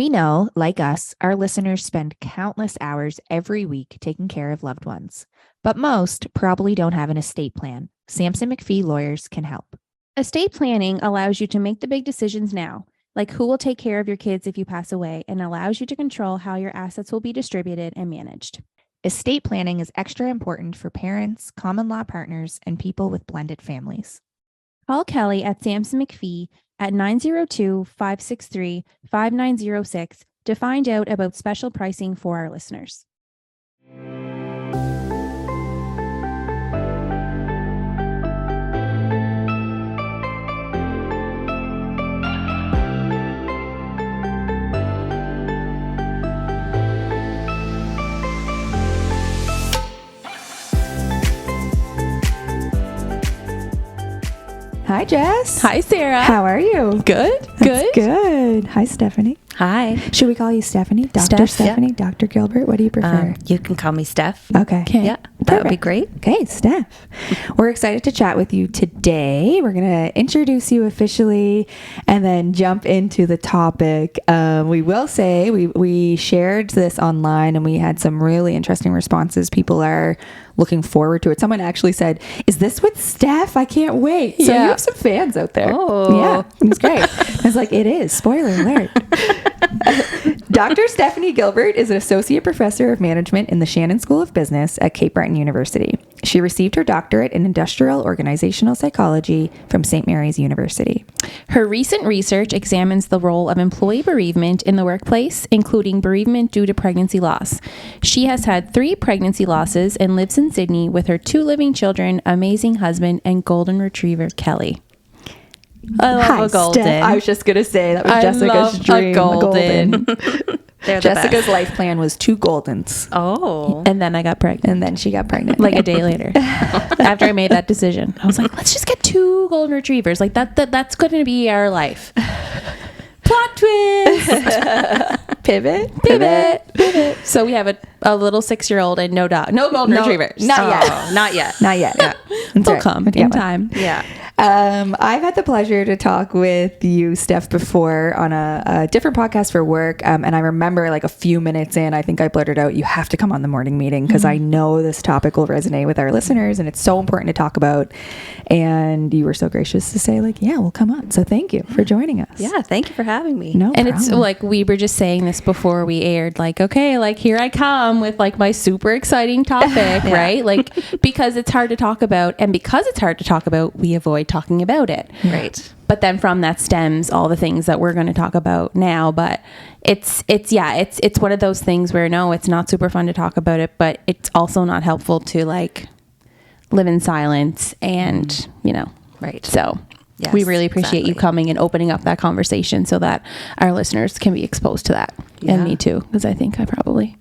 We know, like us, our listeners spend countless hours every week taking care of loved ones, but most probably don't have an estate plan. Sampson McPhee lawyers can help. Estate planning allows you to make the big decisions now, like who will take care of your kids if you pass away, and allows you to control how your assets will be distributed and managed. Estate planning is extra important for parents, common law partners, and people with blended families. Call Kelly at Sampson McPhee at 902-563-5906 to find out about special pricing for our listeners. Hi, Jess. Hi, Sarah. How are you? Good. That's good. Hi, Stephanie. Hi. Should we call you Stephanie? Dr. Steph, Stephanie? yeah. Dr. Gilbert? What do you prefer? You can call me Steph. Okay. Yeah, that would be great. Okay, Steph. We're excited to chat with you today. We're going to introduce you officially and then jump into the topic. We will say we shared this online and we had some really interesting responses. People are looking forward to it. Someone actually said, "Is this with Steph? I can't wait." So Yeah. you have some fans out there. Oh. Yeah, it's great. I was like, it is. Spoiler alert. Dr. Stephanie Gilbert is an associate professor of management in the Shannon School of Business at Cape Breton University. She received her doctorate in industrial organizational psychology from St. Mary's University. Her recent research examines the role of employee bereavement in the workplace, including bereavement due to pregnancy loss. She has had 3 pregnancy losses and lives in Sydney with her 2 living children, amazing husband, and golden retriever, Kelly. I love Hi, a golden. Steph. I was just going to say that was I Jessica's love dream. a golden. They're the Jessica's best. life plan was 2 Goldens. Oh. And then I got pregnant. And then she got pregnant. Like a day later, after I made that decision, I was like, let's just get 2 golden retrievers. Like that's going to be our life. Plot twist. Pivot. So we have a little 6-year-old and no golden retrievers. Not yet. Not yet. Not yet. Yeah. They'll come in time. Yeah. I've had the pleasure to talk with you, Steph, before on a different podcast for work. And I remember like a few minutes in, I think I blurted out, "You have to come on the morning meeting," because I know this topic will resonate with our listeners and it's so important to talk about. And you were so gracious to say like, "Yeah, we'll come on." So thank you for joining us. Yeah. Thank you for having me. No And problem. it's like we were just saying this before we aired, like, okay, like here I come with like my super exciting topic, right? Like because it's hard to talk about, and because it's hard to talk about, we avoid talking about it. Right. But then from that stems all the things that we're going to talk about now. But it's one of those things where no, it's not super fun to talk about it, but it's also not helpful to like live in silence and, Right. So Yes, we really appreciate you exactly. coming and opening up that conversation so that our listeners can be exposed to that. Yeah. And me too, because I think I probably...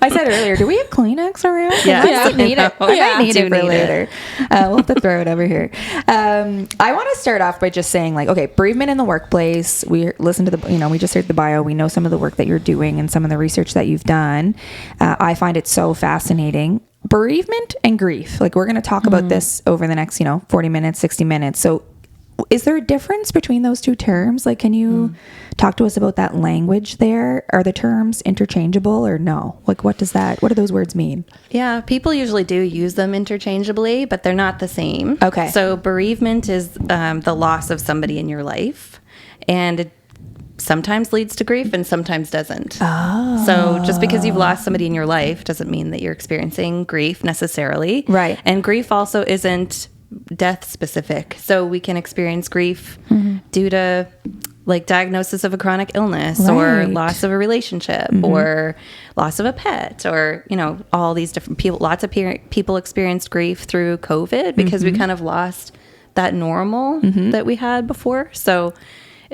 I said earlier, do we have Kleenex around? Yeah. I might need it. I Yeah. might need Do it for need later. We'll have to throw it over here. I want to start off by just saying like, okay, bereavement in the workplace. We listened to we just heard the bio. We know some of the work that you're doing and some of the research that you've done. I find it so fascinating. Bereavement and grief. Like we're going to talk about this over the next, 40 minutes, 60 minutes. So is there a difference between those 2 terms? Like, can you talk to us about that language there? Are the terms interchangeable or no? Like, what do those words mean? Yeah. People usually do use them interchangeably, but they're not the same. Okay. So bereavement is the loss of somebody in your life. And it sometimes leads to grief and sometimes doesn't. Oh. So just because you've lost somebody in your life doesn't mean that you're experiencing grief necessarily. Right. And grief also isn't death specific. So we can experience grief due to like diagnosis of a chronic illness or Right. loss of a relationship or loss of a pet or, all these different people. Lots of people experienced grief through COVID because we kind of lost that normal that we had before. So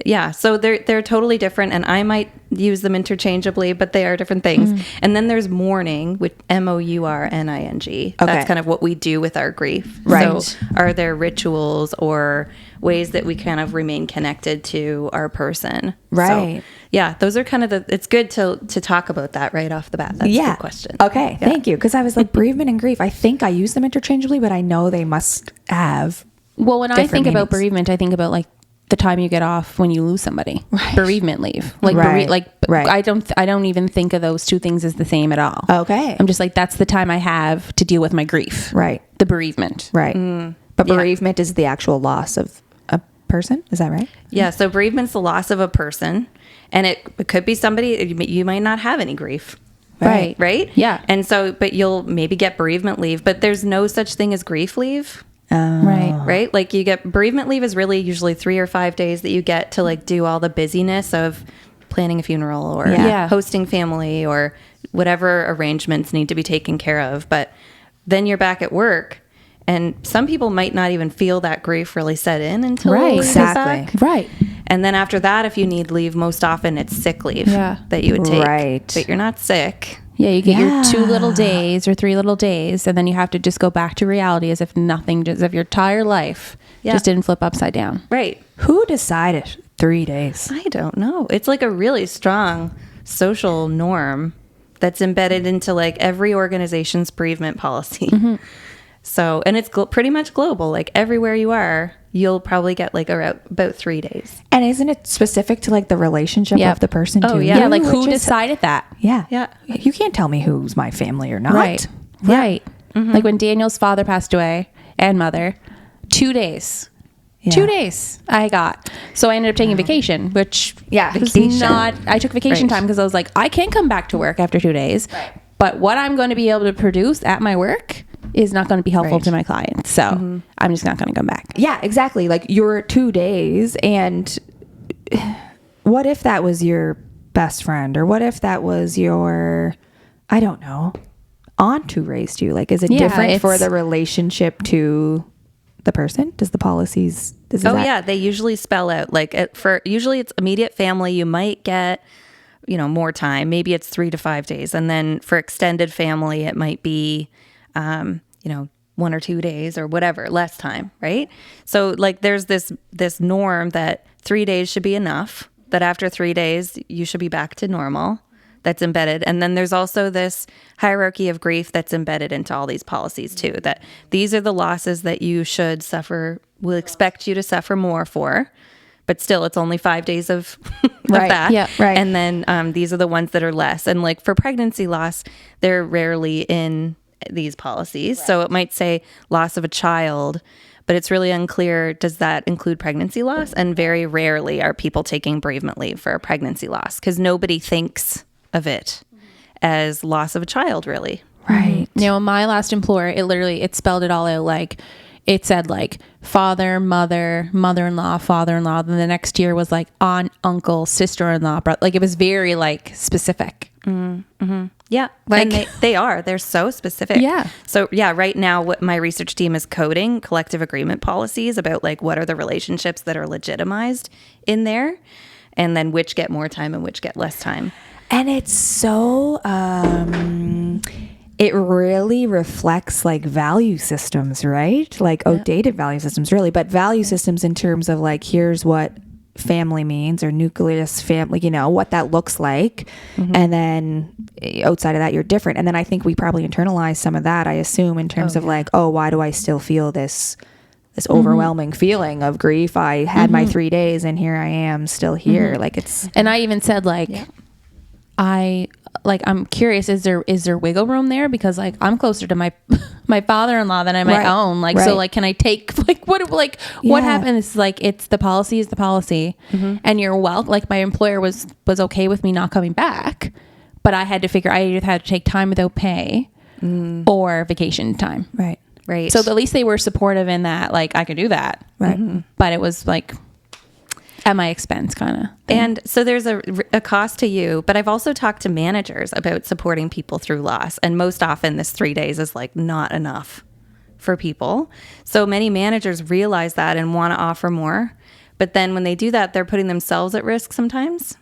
yeah, so they're totally different, and I might use them interchangeably, but they are different things. And then there's mourning, with mourning. Okay. That's kind of what we do with our grief. Right. So are there rituals or ways that we kind of remain connected to our person? Right. So, yeah, those are kind of it's good to talk about that right off the bat. That's a good question. Okay. Thank you. Because I was like, bereavement and grief. I think I use them interchangeably, but I know they must have. Well, when I Different think about meanings. bereavement, I think about like the time you get off when you lose somebody. Bereavement leave. Like, Right. I don't even think of those two things as the same at all. Okay. I'm just like, that's the time I have to deal with my grief. Right. The bereavement. Right. But bereavement is the actual loss of a person. Is that right? Yeah. So bereavement's the loss of a person, and it could be somebody you might not have any grief. Right. Right. Yeah. And so, but you'll maybe get bereavement leave, but there's no such thing as grief leave. Right. Like you get bereavement leave is really usually 3 or 5 days that you get to like do all the busyness of planning a funeral or hosting family or whatever arrangements need to be taken care of. But then you're back at work, and some people might not even feel that grief really set in until Right. you're Exactly. back. Right. And then after that, if you need leave, most often it's sick leave that you would take. Right. But you're not sick. Yeah, you get your 2 little days or 3 little days, and then you have to just go back to reality as if nothing, as if your entire life just didn't flip upside down. Right. Who decided 3 days? I don't know. It's like a really strong social norm that's embedded into like every organization's bereavement policy. So, and it's pretty much global. Like everywhere you are, you'll probably get like about 3 days. And isn't it specific to like the relationship of the person too? Yeah, like who Which is- decided that? Yeah. Yeah. You can't tell me who's my family or not. Right. Like when Daniel's father passed away and mother, 2 days. Yeah. 2 days I got. So I ended up taking vacation, which was vacation. not, I took vacation time because I was like, I can't come back to work after 2 days, but what I'm going to be able to produce at my work is not going to be helpful to my clients. So I'm just not going to come back. Yeah, exactly. Like your 2 days, and what if that was your best friend, or what if that was your, I don't know, aunt who raised you? Like, is it different for the relationship to the person? Does the policies? They usually spell out like usually it's immediate family. You might get, more time. Maybe it's 3 to 5 days, and then for extended family, it might be, 1 or 2 days or whatever, less time, right? So like there's this norm that 3 days should be enough, that after 3 days you should be back to normal. That's embedded. And then there's also this hierarchy of grief that's embedded into all these policies too, that these are the losses that you should suffer, we'll expect you to suffer more for, but still it's only 5 days of that. Yeah, right. And then these are the ones that are less. And like for pregnancy loss, they're rarely in these policies. So it might say loss of a child, but it's really unclear, does that include pregnancy loss? And very rarely are people taking bereavement leave for a pregnancy loss because nobody thinks of it as loss of a child, really. Right. My last employer, it spelled it all out. Like it said like father, mother, mother-in-law, father-in-law. Then the next year was like aunt, uncle, sister-in-law. But like it was very like specific. Yeah, Like- and they're so specific. Yeah. So yeah, right now what my research team is coding collective agreement policies about like what are the relationships that are legitimized in there, and then which get more time and which get less time. And it's so, it really reflects like value systems, right? Like outdated value systems, really, but value systems in terms of like, here's what family means, or nucleus family, what that looks like. And then outside of that, you're different. And then I think we probably internalize some of that, I assume, in terms of like, why do I still feel this overwhelming feeling of grief? I had my 3 days and here I am still here. Like it's, And I even said like, I'm curious, is there wiggle room there? Because like I'm closer to my father-in-law than I my own. Like, so like, can I take what happens? Like, it's the policy is the policy, and you're welcome. Like my employer was okay with me not coming back, but I had to figure, I either had to take time without pay or vacation time. right. Right. So at least they were supportive in that, like I could do that. Right. But it was like at my expense kind of. And so there's a cost to you, but I've also talked to managers about supporting people through loss. And most often this 3 days is like not enough for people. So many managers realize that and want to offer more. But then when they do that, they're putting themselves at risk sometimes.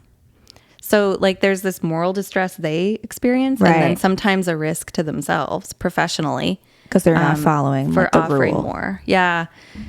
So like there's this moral distress they experience, and then sometimes a risk to themselves professionally. Because they're not following for the offering rule. more. Yeah.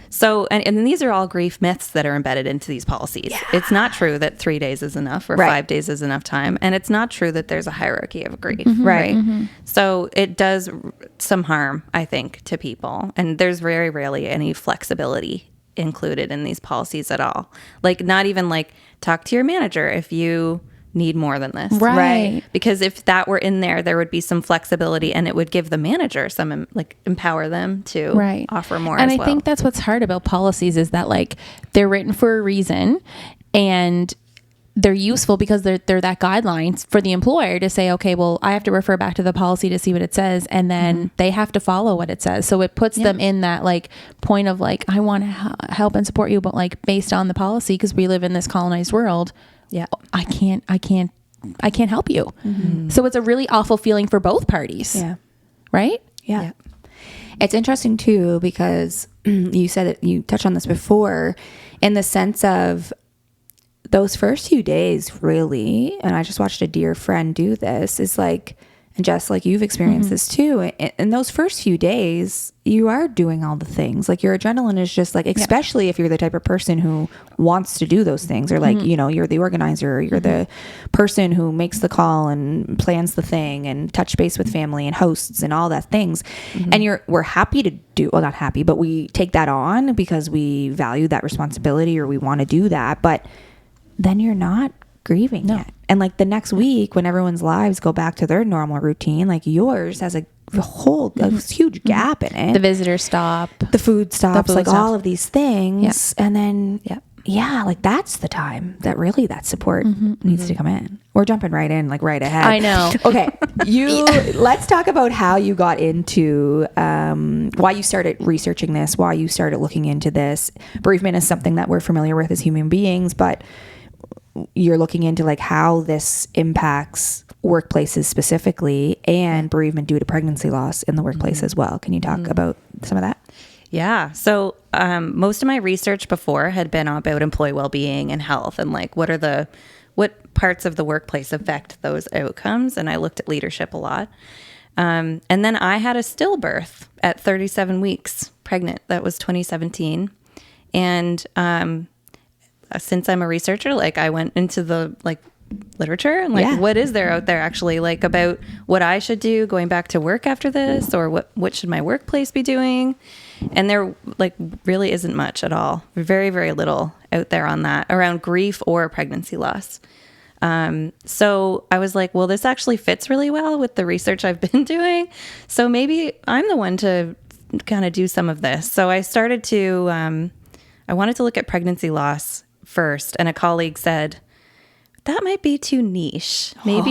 So, and then these are all grief myths that are embedded into these policies. Yeah. It's not true that 3 days is enough or 5 days is enough time. And it's not true that there's a hierarchy of grief. Right. So it does some harm, I think, to people. And there's very rarely any flexibility included in these policies at all. Like, not even like, talk to your manager if you need more than this. Right. Because if that were in there, there would be some flexibility, and it would give the manager some, like, empower them to offer more and as I well. think that's what's hard about policies, is that like they're written for a reason, and they're useful because they're that guidelines for the employer to say, okay, well, I have to refer back to the policy to see what it says, and then they have to follow what it says. So it puts them in that like point of like, I want to help and support you, but like based on the policy, because we live in this colonized world, I can't help you. So it's a really awful feeling for both parties. Yeah. Right? Yeah. It's interesting too, because you said that you touched on this before, in the sense of those first few days, really, and I just watched a dear friend do this, is like, and Jess, like you've experienced this too. In those first few days, you are doing all the things. Like your adrenaline is just like, especially if you're the type of person who wants to do those things, or like, you know, you're the organizer, you're the person who makes the call and plans the thing and touch base with family and hosts and all that things. And we're happy to do, well, not happy, but we take that on because we value that responsibility, or we want to do that. But then you're not grieving yet. And like the next week, when everyone's lives go back to their normal routine, like yours has a huge gap in it. The visitors stop. The food stops, food like stops. all of these things. And then, like that's the time that really that support needs to come in. We're jumping right in, like right ahead. I know. Okay. Let's talk about how you got into, why you started researching this, why you started looking into this. Bereavement is something that we're familiar with as human beings, but you're looking into like how this impacts workplaces specifically, and bereavement due to pregnancy loss in the workplace as well. Can you talk about some of that? Yeah. So most of my research before had been about employee well-being and health, and like what parts of the workplace affect those outcomes. And I looked at leadership a lot. And then I had a stillbirth at 37 weeks pregnant. That was 2017. And since I'm a researcher, like I went into the like literature and like what is there out there actually like about what I should do going back to work after this, or what should my workplace be doing? And there like really isn't much at all. Very, very little out there on that around grief or pregnancy loss. So I was like, well, this actually fits really well with the research I've been doing. So maybe I'm the one to kind of do some of this. So I started to, I wanted to look at pregnancy loss first, and a colleague said, that might be too niche. Maybe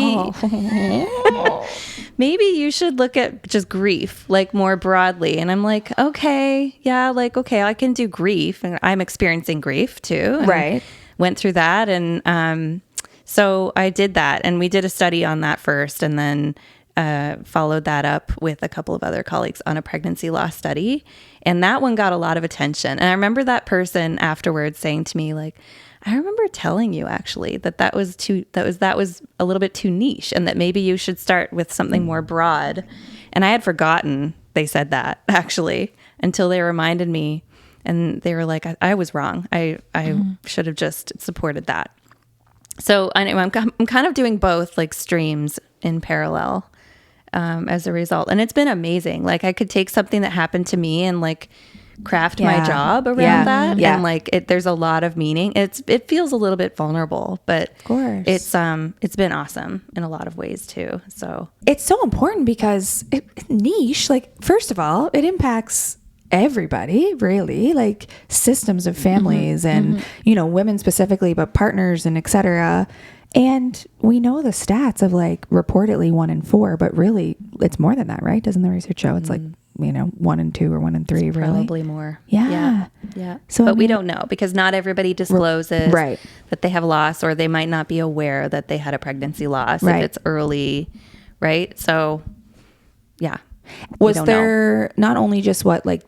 you should look at just grief, like more broadly. And I'm like, okay, I can do grief. And I'm experiencing grief too. Right. Went through that. And so I did that, and we did a study on that first, and then followed that up with a couple of other colleagues on a pregnancy loss study. And that one got a lot of attention. And I remember that person afterwards saying to me, like, I remember telling you actually that was a little bit too niche, and that maybe you should start with something more broad. And I had forgotten they said that actually until they reminded me, and they were like, I was wrong. I should have just supported that. So anyway, I'm kind of doing both like streams in parallel as a result. And it's been amazing. Like I could take something that happened to me and like craft my job around that. Yeah. And like there's a lot of meaning. It feels a little bit vulnerable, but of course it's been awesome in a lot of ways too. So it's so important because it's niche. Like, first of all, it impacts everybody, really, like systems of families and, you know, women specifically, but partners and etc. And we know the stats of like reportedly 1 in 4, but really it's more than that, right? Doesn't the research show it's like, you know, 1 in 2 or 1 in 3, really? Probably more. Yeah. So, but we don't know because not everybody discloses that they have loss, or they might not be aware that they had a pregnancy loss if it's early, right? So, yeah. Was there not only just what, like,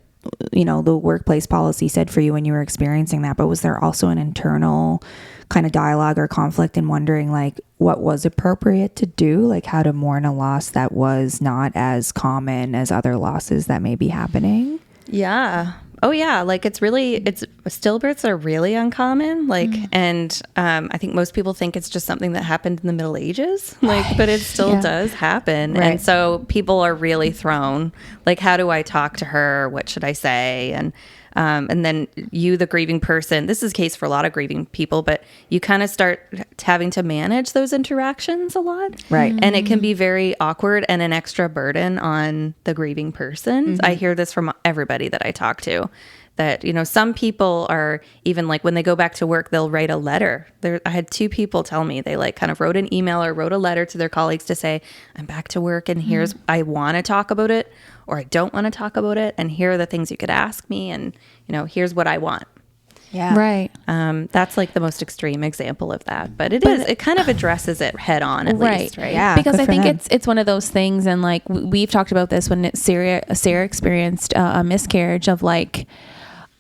you know, the workplace policy said for you when you were experiencing that, but was there also an internal kind of dialogue or conflict in wondering like what was appropriate to do, like how to mourn a loss that was not as common as other losses that may be happening? Yeah. Oh yeah. Like stillbirths are really uncommon. Like, and I think most people think it's just something that happened in the Middle Ages, like, but it still does happen. Right. And so people are really thrown, like, how do I talk to her? What should I say? And And then you, the grieving person, this is the case for a lot of grieving people, but you kind of start having to manage those interactions a lot. Right. And it can be very awkward and an extra burden on the grieving person. I hear this from everybody that I talk to, that, some people are even like when they go back to work, they'll write a letter. I had 2 people tell me they like kind of wrote an email or wrote a letter to their colleagues to say, I'm back to work and here's, I want to talk about it or I don't want to talk about it. And here are the things you could ask me. And, here's what I want. Yeah. Right. That's like the most extreme example of that. But it kind of addresses it head on at least, right? Yeah. Because good I for think them. it's one of those things, and like we've talked about this when Sarah experienced a miscarriage of like,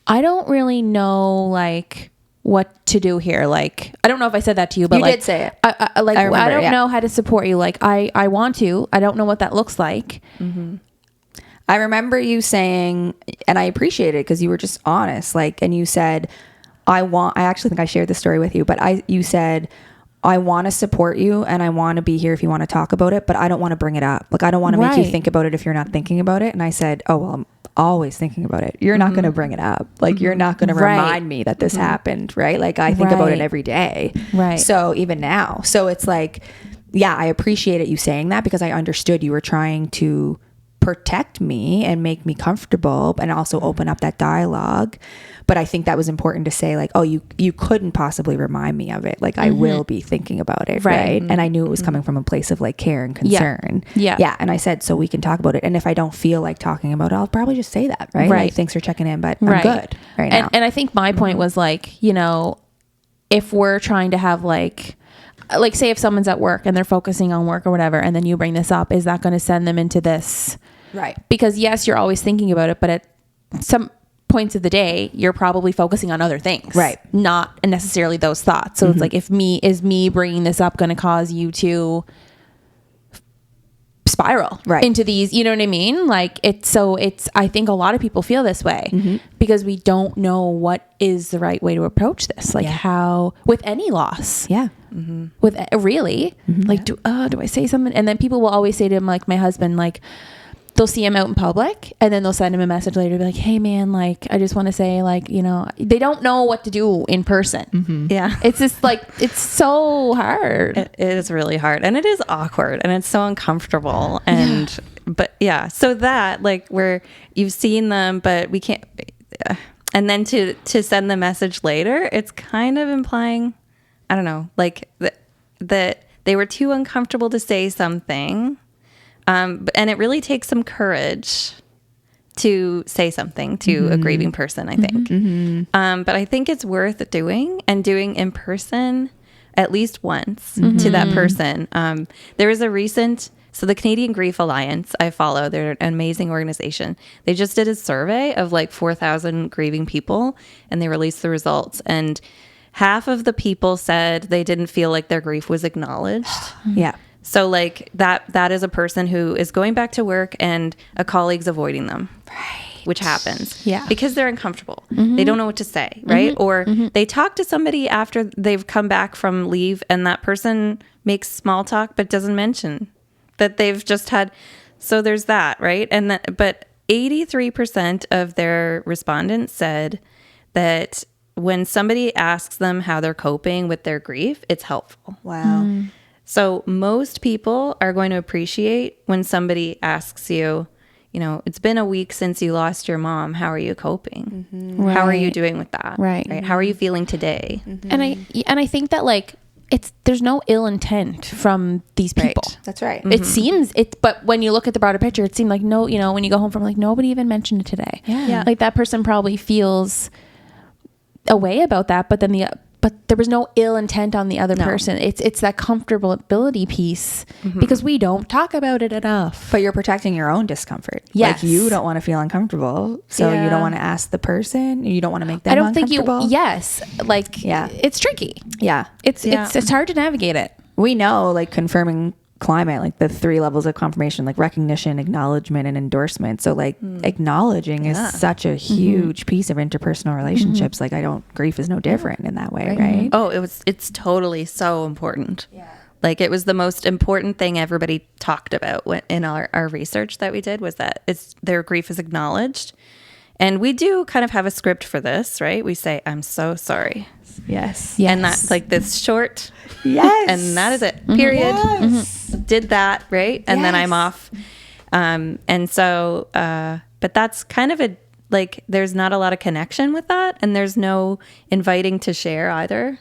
I don't really know like what to do here. Like, I don't know if I said that to you, but You like, did say it. I remember, don't know how to support you. Like I want to, I don't know what that looks like. I remember you saying, and I appreciate it because you were just honest, like, and you said, I actually think I shared the story with you, but you said, I want to support you and I want to be here if you want to talk about it, but I don't want to bring it up. Like, I don't want to make you think about it if you're not thinking about it. And I said, oh, well, I'm always thinking about it. You're not going to bring it up. Like, you're not going to remind me that this happened, right? Like, I think about it every day. Right. So even now. So it's like, yeah, I appreciated you saying that because I understood you were trying to protect me and make me comfortable and also open up that dialogue. But I think that was important to say, like, oh, you couldn't possibly remind me of it. Like, I will be thinking about it. Right. And I knew it was coming from a place of like care and concern. Yeah. And I said, so we can talk about it. And if I don't feel like talking about it, I'll probably just say that. Right. Like, thanks for checking in, but I'm good right now. And I think my point was like, if we're trying to have like say if someone's at work and they're focusing on work or whatever, and then you bring this up, is that going to send them into this? Right. Because yes, you're always thinking about it, but at some points of the day, you're probably focusing on other things. Right. Not necessarily those thoughts. So it's like, is me bringing this up going to cause you to spiral into these, you know what I mean? Like I think a lot of people feel this way because we don't know what is the right way to approach this. Like how, with any loss. Yeah. With really, like, do I say something? And then people will always say to him, like my husband, like, they'll see him out in public and then they'll send him a message later to be like, hey man, like, I just want to say, like, they don't know what to do in person. Yeah. It's just like, it's so hard. It is really hard and it is awkward and it's so uncomfortable. And, but yeah, so that like where you've seen them, but we can't, and then to send the message later, it's kind of implying, I don't know, like that they were too uncomfortable to say something. And it really takes some courage to say something to a grieving person, I think. But I think it's worth doing in person at least once to that person. There was a recent, so the Canadian Grief Alliance I follow, they're an amazing organization. They just did a survey of like 4,000 grieving people and they released the results. And half of the people said they didn't feel like their grief was acknowledged. Yeah. So like that is a person who is going back to work and a colleague's avoiding them. Right. Which happens. Yeah. Because they're uncomfortable. They don't know what to say, right? Or they talk to somebody after they've come back from leave and that person makes small talk but doesn't mention that they've just had. So there's that, right? And but 83% of their respondents said that when somebody asks them how they're coping with their grief, it's helpful. Wow. So most people are going to appreciate when somebody asks you, it's been a week since you lost your mom. How are you coping? How are you doing with that? Right. How are you feeling today? And I think that like there's no ill intent from these people. Right. That's right. It seems but when you look at the broader picture, it seemed like when you go home from like nobody even mentioned it today. Yeah. Like that person probably feels a way about that, but then but there was no ill intent on the other person. It's that comfortability piece because we don't talk about it enough. But you're protecting your own discomfort. Yes. Like you don't want to feel uncomfortable. So you don't want to ask the person. You don't want to make them uncomfortable. It's tricky. Yeah. It's hard to navigate it. We know like confirming climate, like the 3 levels of confirmation, like recognition, acknowledgement, and endorsement. So like acknowledging is such a huge piece of interpersonal relationships. Like grief is no different in that way, right? Oh, it's totally so important. Yeah. Like it was the most important thing everybody talked about in our research that we did was that their grief is acknowledged And we do kind of have a script for this, right? We say, I'm so sorry. Yes. Yes. And that's like this short. Yes. And that is it. Period. Yes. Did that, right? And then I'm Yes. off. And so, but that's kind of there's not a lot of connection with that. And there's no inviting to share either.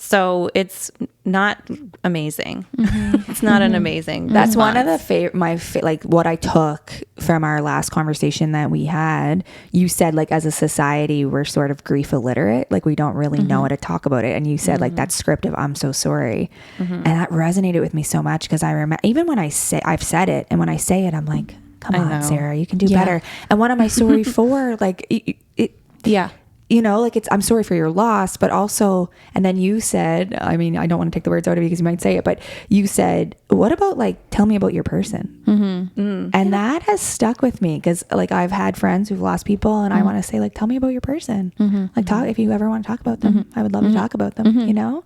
So it's not amazing. It's not an amazing. That's one of response. the like what I took from our last conversation that we had. You said like as a society we're sort of grief illiterate, like we don't really know how to talk about it. And you said like that script of I'm so sorry, and that resonated with me so much because I remember even when I've said it, and when I say it, I'm like, come on, know. Sarah, you can do better. And what am I sorry for? Like Yeah. you know, like I'm sorry for your loss, but also, and then you said, I mean, I don't want to take the words out of you because you might say it, but you said, what about like, tell me about your person. And that has stuck with me because like I've had friends who've lost people and I want to say like, tell me about your person. Like talk, if you ever want to talk about them, I would love to talk about them, you know?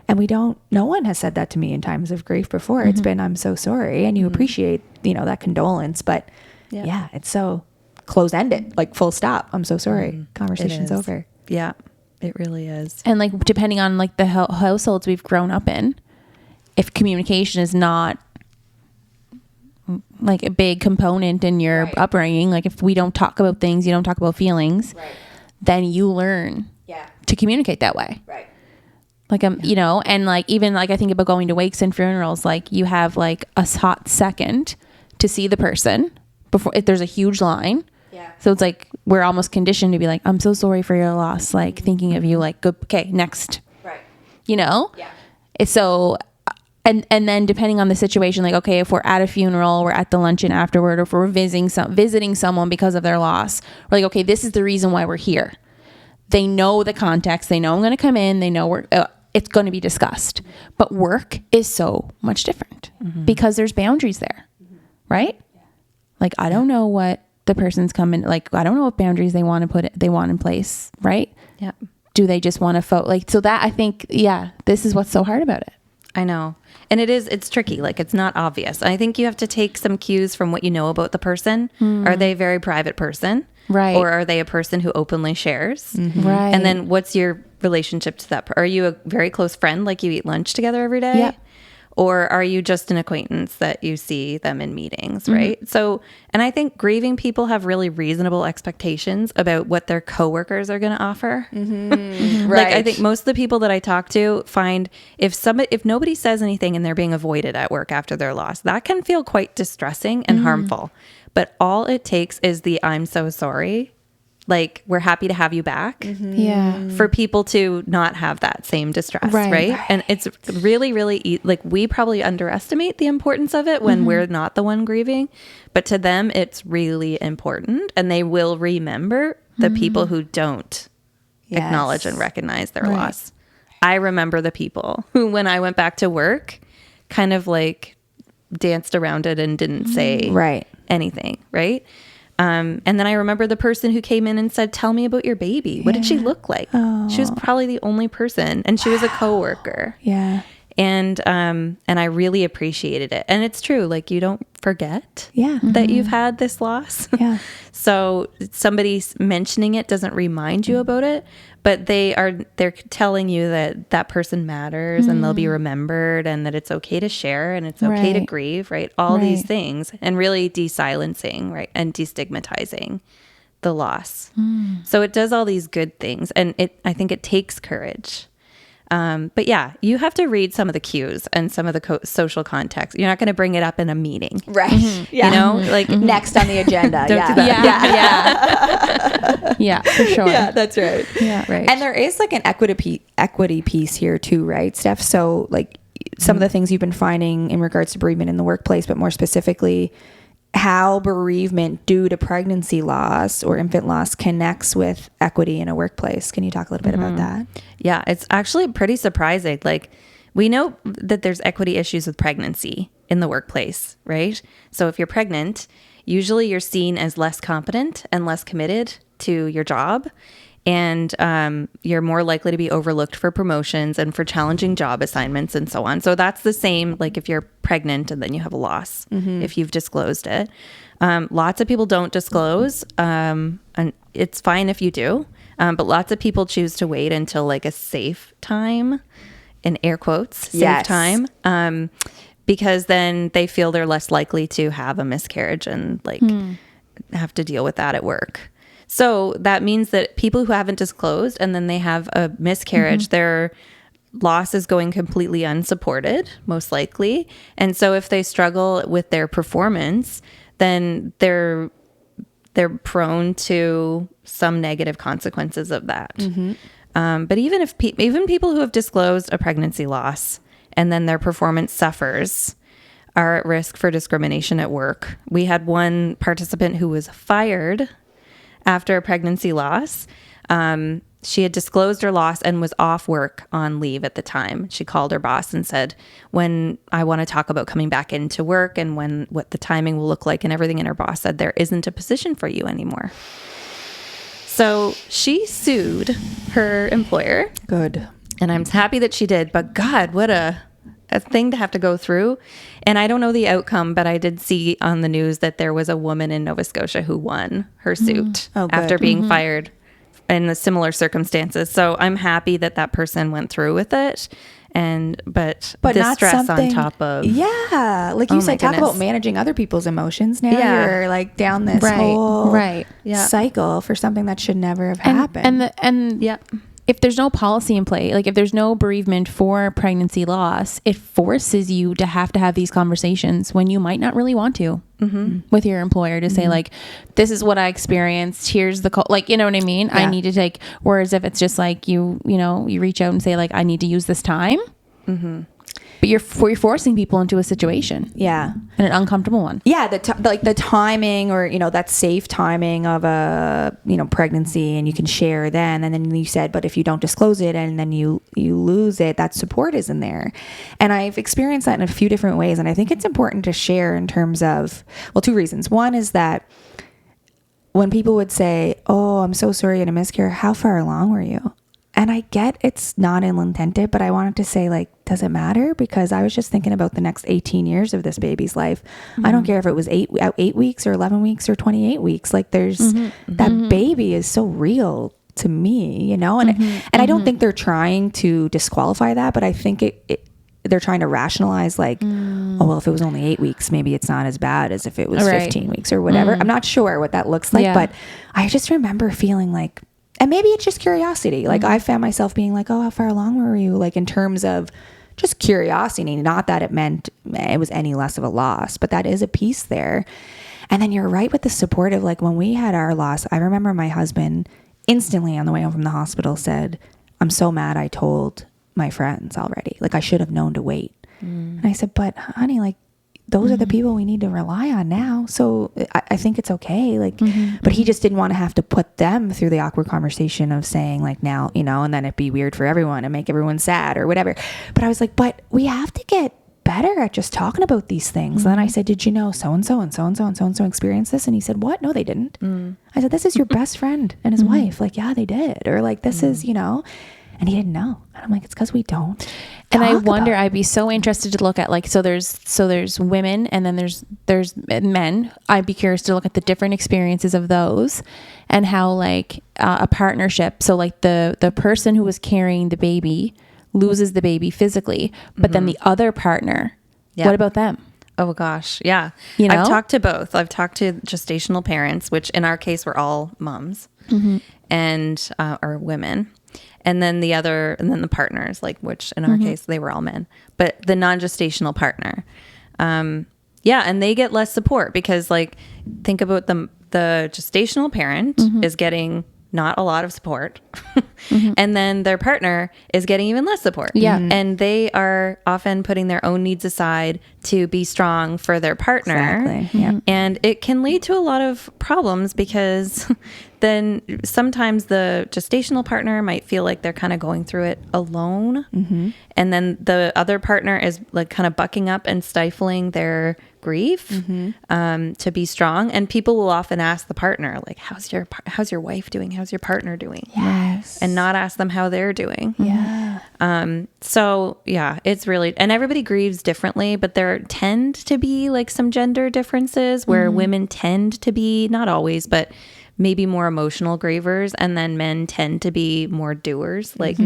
And no one has said that to me in times of grief before. It's been, I'm so sorry. And you appreciate, you know, that condolence, but yeah, it's so closed-ended, like full stop. I'm so sorry. Conversation's It is. over. Yeah, it really is. And like depending on like the households we've grown up in, if communication is not like a big component in your upbringing, like if we don't talk about things, you don't talk about feelings, then you learn to communicate that way. Right. Like you know, and like even like I think about going to wakes and funerals, like you have like a hot second to see the person before if there's a huge line. So it's like we're almost conditioned to be like, I'm so sorry for your loss, like thinking of you, like good, okay, next. Right. You know? Yeah. It's so and then depending on the situation, like okay, if we're at a funeral, we're at the luncheon afterward, or if we're visiting someone because of their loss, we're like, okay, this is the reason why we're here. They know the context, they know I'm going to come in, they know it's going to be discussed. But work is so much different because there's boundaries there. Right? Like I don't know what the person's coming, like I don't know what boundaries they want in place, right? Yeah. Do they just want to like so that I think this is what's so hard about it. I know. And it's tricky. Like it's not obvious. I think you have to take some cues from what you know about the person. Are they a very private person? Right. Or are they a person who openly shares? Right. And then what's your relationship to that? Are you a very close friend? Like you eat lunch together every day? Yep. Or are you just an acquaintance that you see them in meetings, right? So, and I think grieving people have really reasonable expectations about what their coworkers are going to offer. Like I think most of the people that I talk to find if nobody says anything and they're being avoided at work after their loss, that can feel quite distressing and harmful. But all it takes is the I'm so sorry. Like we're happy to have you back. Yeah. For people to not have that same distress, right? And it's really, really like we probably underestimate the importance of it when we're not the one grieving, but to them it's really important, and they will remember the people who don't acknowledge and recognize their loss. I remember the people who, when I went back to work, kind of like danced around it and didn't say anything, right? And then I remember the person who came in and said, tell me about your baby. What did she look like? She was probably the only person, and she was a coworker. Yeah. And I really appreciated it. And it's true. Like you don't forget that you've had this loss. Yeah. So somebody mentioning it doesn't remind you about it, but they're telling you that that person matters and they'll be remembered, and that it's okay to share and it's okay to grieve, right? All these things, and really de-silencing, right? And destigmatizing the loss. So it does all these good things, and I think it takes courage. But yeah, you have to read some of the cues and some of the social context. You're not going to bring it up in a meeting. Right. You know, like next on the agenda. Don't do that. Yeah, for sure. Yeah, that's right. Yeah. Right. And there is like an equity piece here too, right, Steph? So like some of the things you've been finding in regards to bereavement in the workplace, but more specifically, how bereavement due to pregnancy loss or infant loss connects with equity in a workplace. Can you talk a little bit about that? Yeah, it's actually pretty surprising. Like we know that there's equity issues with pregnancy in the workplace, right? So if you're pregnant, usually you're seen as less competent and less committed to your job. and you're more likely to be overlooked for promotions and for challenging job assignments and so on. So that's the same, like if you're pregnant and then you have a loss, if you've disclosed it. Lots of people don't disclose, and it's fine if you do, but lots of people choose to wait until like a safe time, in air quotes, safe time, because then they feel they're less likely to have a miscarriage and like have to deal with that at work. So that means that people who haven't disclosed and then they have a miscarriage, their loss is going completely unsupported, most likely. And so if they struggle with their performance, then they're prone to some negative consequences of that. But even if even people who have disclosed a pregnancy loss and then their performance suffers are at risk for discrimination at work. We had one participant who was fired after a pregnancy loss. She had disclosed her loss and was off work on leave at the time. She called her boss and said, when I want to talk about coming back into work and what the timing will look like and everything. And her boss said, there isn't a position for you anymore. So she sued her employer. Good. And I'm happy that she did. But God, what a thing to have to go through. And I don't know the outcome, but I did see on the news that there was a woman in Nova Scotia who won her suit after being fired in the similar circumstances. So I'm happy that that person went through with it. But the not stress on top of like you said, talk about managing other people's emotions. Now you're like down this whole cycle for something that should never have happened. And if there's no policy in play, like if there's no bereavement for pregnancy loss, it forces you to have these conversations when you might not really want to with your employer to say like, this is what I experienced. Here's the like, you know what I mean? I need to take, whereas if it's just like you reach out and say like, I need to use this time. But you're forcing people into a situation. Yeah. And an uncomfortable one. Yeah. The timing or, that safe timing of a, pregnancy, and you can share then. And then you said, but if you don't disclose it and then you lose it, that support isn't there. And I've experienced that in a few different ways. And I think it's important to share in terms of, well, two reasons. One is that when people would say, oh, I'm so sorry you had a miscarriage, how far along were you? And I get it's not ill-intended, but I wanted to say, like, does it matter? Because I was just thinking about the next 18 years of this baby's life. I don't care if it was 8 weeks or 11 weeks or 28 weeks. Like, there's that baby is so real to me, and I don't think they're trying to disqualify that, but I think they're trying to rationalize like, oh, well, if it was only 8 weeks, maybe it's not as bad as if it was 15 weeks or whatever. I'm not sure what that looks like, but I just remember feeling like, and maybe it's just curiosity. Like I found myself being like, oh, how far along were you? Like in terms of just curiosity, not that it meant it was any less of a loss, but that is a piece there. And then you're right with the supportive, like when we had our loss, I remember my husband instantly on the way home from the hospital said, I'm so mad I told my friends already. Like I should have known to wait. And I said, but honey, like those are the people we need to rely on now. So I think it's okay. Like, but he just didn't want to have to put them through the awkward conversation of saying like now, and then it'd be weird for everyone and make everyone sad or whatever. But I was like, but we have to get better at just talking about these things. And then I said, did you know so-and-so and so-and-so and so-and-so experienced this? And he said, what? No, they didn't. I said, this is your best friend and his wife. Like, yeah, they did. Or like, this is, and he didn't know. And I'm like, it's because we don't. And I wonder, I'd be so interested to look at like, so there's women and then there's men. I'd be curious to look at the different experiences of those and how like a partnership. So like the person who was carrying the baby loses the baby physically, but then the other partner, what about them? Oh gosh. Yeah. I've talked to both. I've talked to gestational parents, which in our case were all moms and, or women. And then the partners, like, which in our case, they were all men, but the non-gestational partner. And they get less support because like, think about the gestational parent is getting not a lot of support. And then their partner is getting even less support. Yeah. And they are often putting their own needs aside to be strong for their partner. Exactly. Yeah. And it can lead to a lot of problems because then sometimes the gestational partner might feel like they're kind of going through it alone. And then the other partner is like kind of bucking up and stifling their grief, to be strong. And people will often ask the partner, like, how's your wife doing? How's your partner doing? Yes. And not ask them how they're doing. Yeah. So yeah, it's really, and everybody grieves differently, but there tend to be like some gender differences where women tend to be, not always, but maybe more emotional grievers, and then men tend to be more doers, like,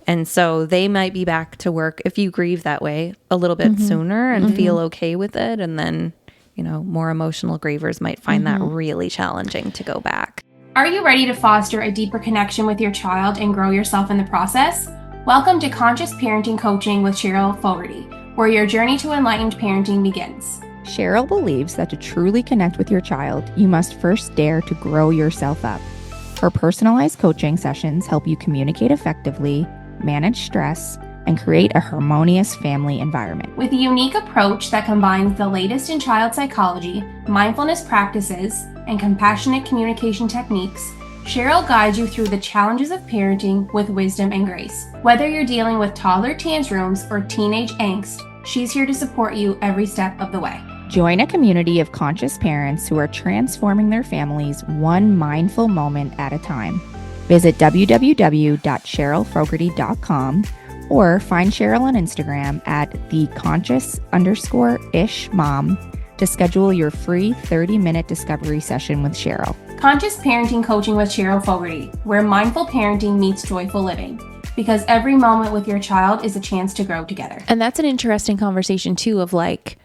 and so they might be back to work if you grieve that way a little bit sooner and feel okay with it. And then, more emotional grievers might find that really challenging to go back. Are you ready to foster a deeper connection with your child and grow yourself in the process? Welcome to Conscious Parenting Coaching with Cheryl Fogarty, where your journey to enlightened parenting begins. Cheryl believes that to truly connect with your child, you must first dare to grow yourself up. Her personalized coaching sessions help you communicate effectively, manage stress, and create a harmonious family environment. With a unique approach that combines the latest in child psychology, mindfulness practices, and compassionate communication techniques, Cheryl guides you through the challenges of parenting with wisdom and grace. Whether you're dealing with toddler tantrums or teenage angst, she's here to support you every step of the way. Join a community of conscious parents who are transforming their families one mindful moment at a time. Visit www.cherylfogarty.com or find Cheryl on Instagram at @theconscious_ish_mom to schedule your free 30-minute discovery session with Cheryl. Conscious Parenting Coaching with Cheryl Fogarty, where mindful parenting meets joyful living. Because every moment with your child is a chance to grow together. And that's an interesting conversation too, of like,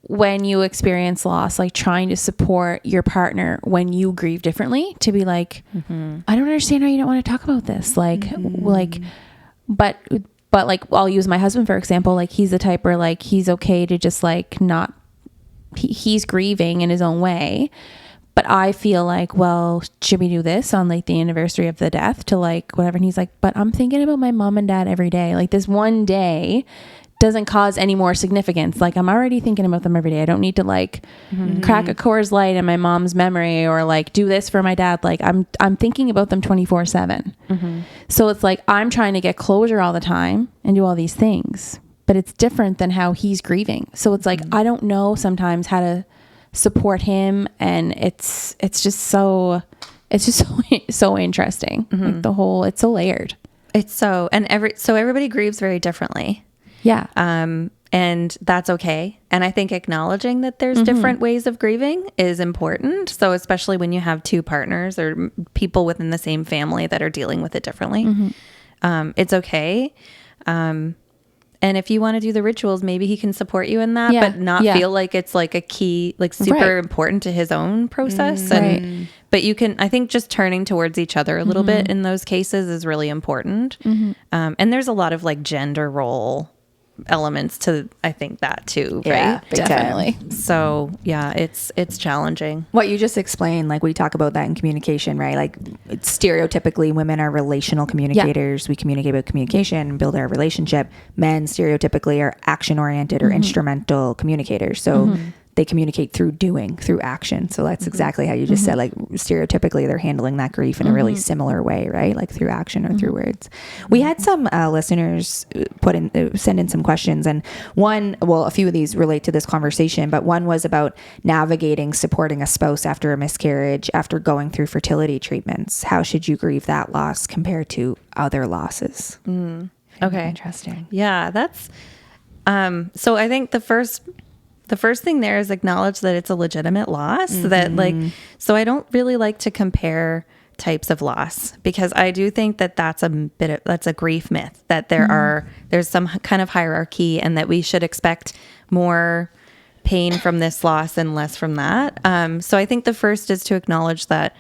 when you experience loss, like trying to support your partner when you grieve differently, to be like, I don't understand how you don't want to talk about this. But like, I'll use my husband, for example. Like, he's the type where like, he's okay to just like not, he's grieving in his own way. But I feel like, well, should we do this on like the anniversary of the death to like whatever? And he's like, but I'm thinking about my mom and dad every day. Like, this one day doesn't cause any more significance. Like, I'm already thinking about them every day. I don't need to like crack a Coors Light in my mom's memory or like do this for my dad. Like, I'm thinking about them 24/7. So it's like, I'm trying to get closure all the time and do all these things, but it's different than how he's grieving. So it's like, I don't know sometimes how to support him. And it's just so interesting. Like it's so layered. So everybody grieves very differently. Yeah. And that's okay. And I think acknowledging that there's different ways of grieving is important. So especially when you have two partners or people within the same family that are dealing with it differently, it's okay. And if you want to do the rituals, maybe he can support you in that, but not feel like it's like a key, like super important to his own process. But you can, I think just turning towards each other a little bit in those cases is really important. And there's a lot of like gender role elements to, I think, that too, Yeah, right? Definitely. So yeah, it's challenging. What you just explained, like we talk about that in communication, right? Like stereotypically women are relational communicators. We communicate about communication and build our relationship. Men stereotypically are action oriented or instrumental communicators. So they communicate through doing, through action. So that's exactly how you just said, like stereotypically they're handling that grief in a really similar way, right? Like through action or through words. We had some listeners send in some questions, and a few of these relate to this conversation, but one was about navigating supporting a spouse after a miscarriage, after going through fertility treatments. How should you grieve that loss compared to other losses? Okay. Interesting. Yeah, that's, so I think the first thing there is acknowledge that it's a legitimate loss, that like, so I don't really like to compare types of loss, because I do think that that's a grief myth, that there's some kind of hierarchy and that we should expect more pain from this loss and less from that. So I think the first is to acknowledge that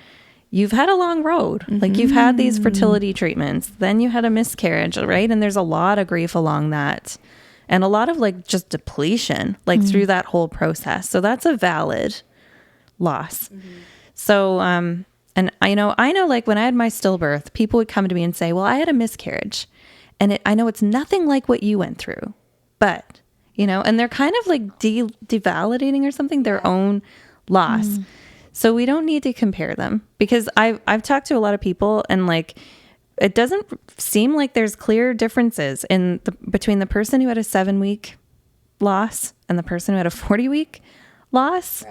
you've had a long road. Like you've had these fertility treatments, then you had a miscarriage, right? And there's a lot of grief along that. And a lot of like just depletion, like through that whole process. So that's a valid loss. So, and I know like when I had my stillbirth, people would come to me and say, well, I had a miscarriage and I know it's nothing like what you went through, but and they're kind of like devalidating or something, their own loss. So we don't need to compare them, because I've talked to a lot of people and like, it doesn't seem like there's clear differences between the person who had a 7-week loss and the person who had a 40-week loss,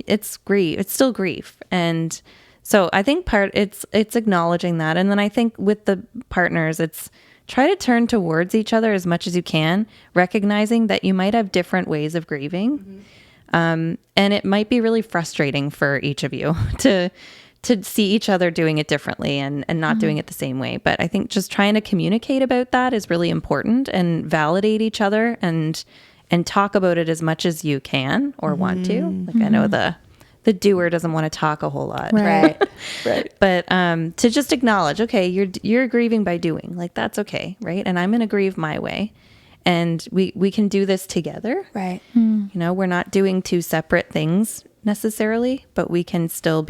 it's grief. It's still grief. And so I think it's acknowledging that. And then I think with the partners, it's try to turn towards each other as much as you can, recognizing that you might have different ways of grieving. And it might be really frustrating for each of you to see each other doing it differently and not doing it the same way. But I think just trying to communicate about that is really important, and validate each other and talk about it as much as you can or want to. Like I know the doer doesn't want to talk a whole lot. Right. But to just acknowledge, okay, you're grieving by doing, like, that's okay. Right. And I'm going to grieve my way, and we can do this together. Right. You know, we're not doing two separate things necessarily, but we can still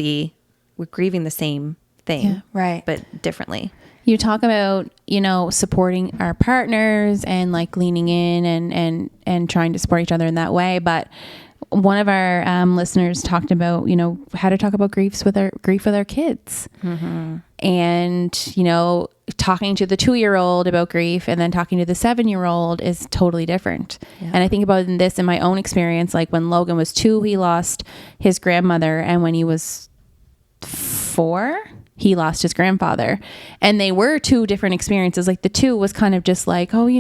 we're grieving the same thing, Right. but differently. You talk about, supporting our partners and like leaning in and trying to support each other in that way. But one of our listeners talked about, how to talk about grief with our kids. And, talking to the 2-year-old about grief and then talking to the 7-year-old is totally different. And I think about this in my own experience. Like when Logan was 2, he lost his grandmother. And when he was 4, he lost his grandfather, and they were 2 different experiences. Like the 2 was kind of just like, oh, we're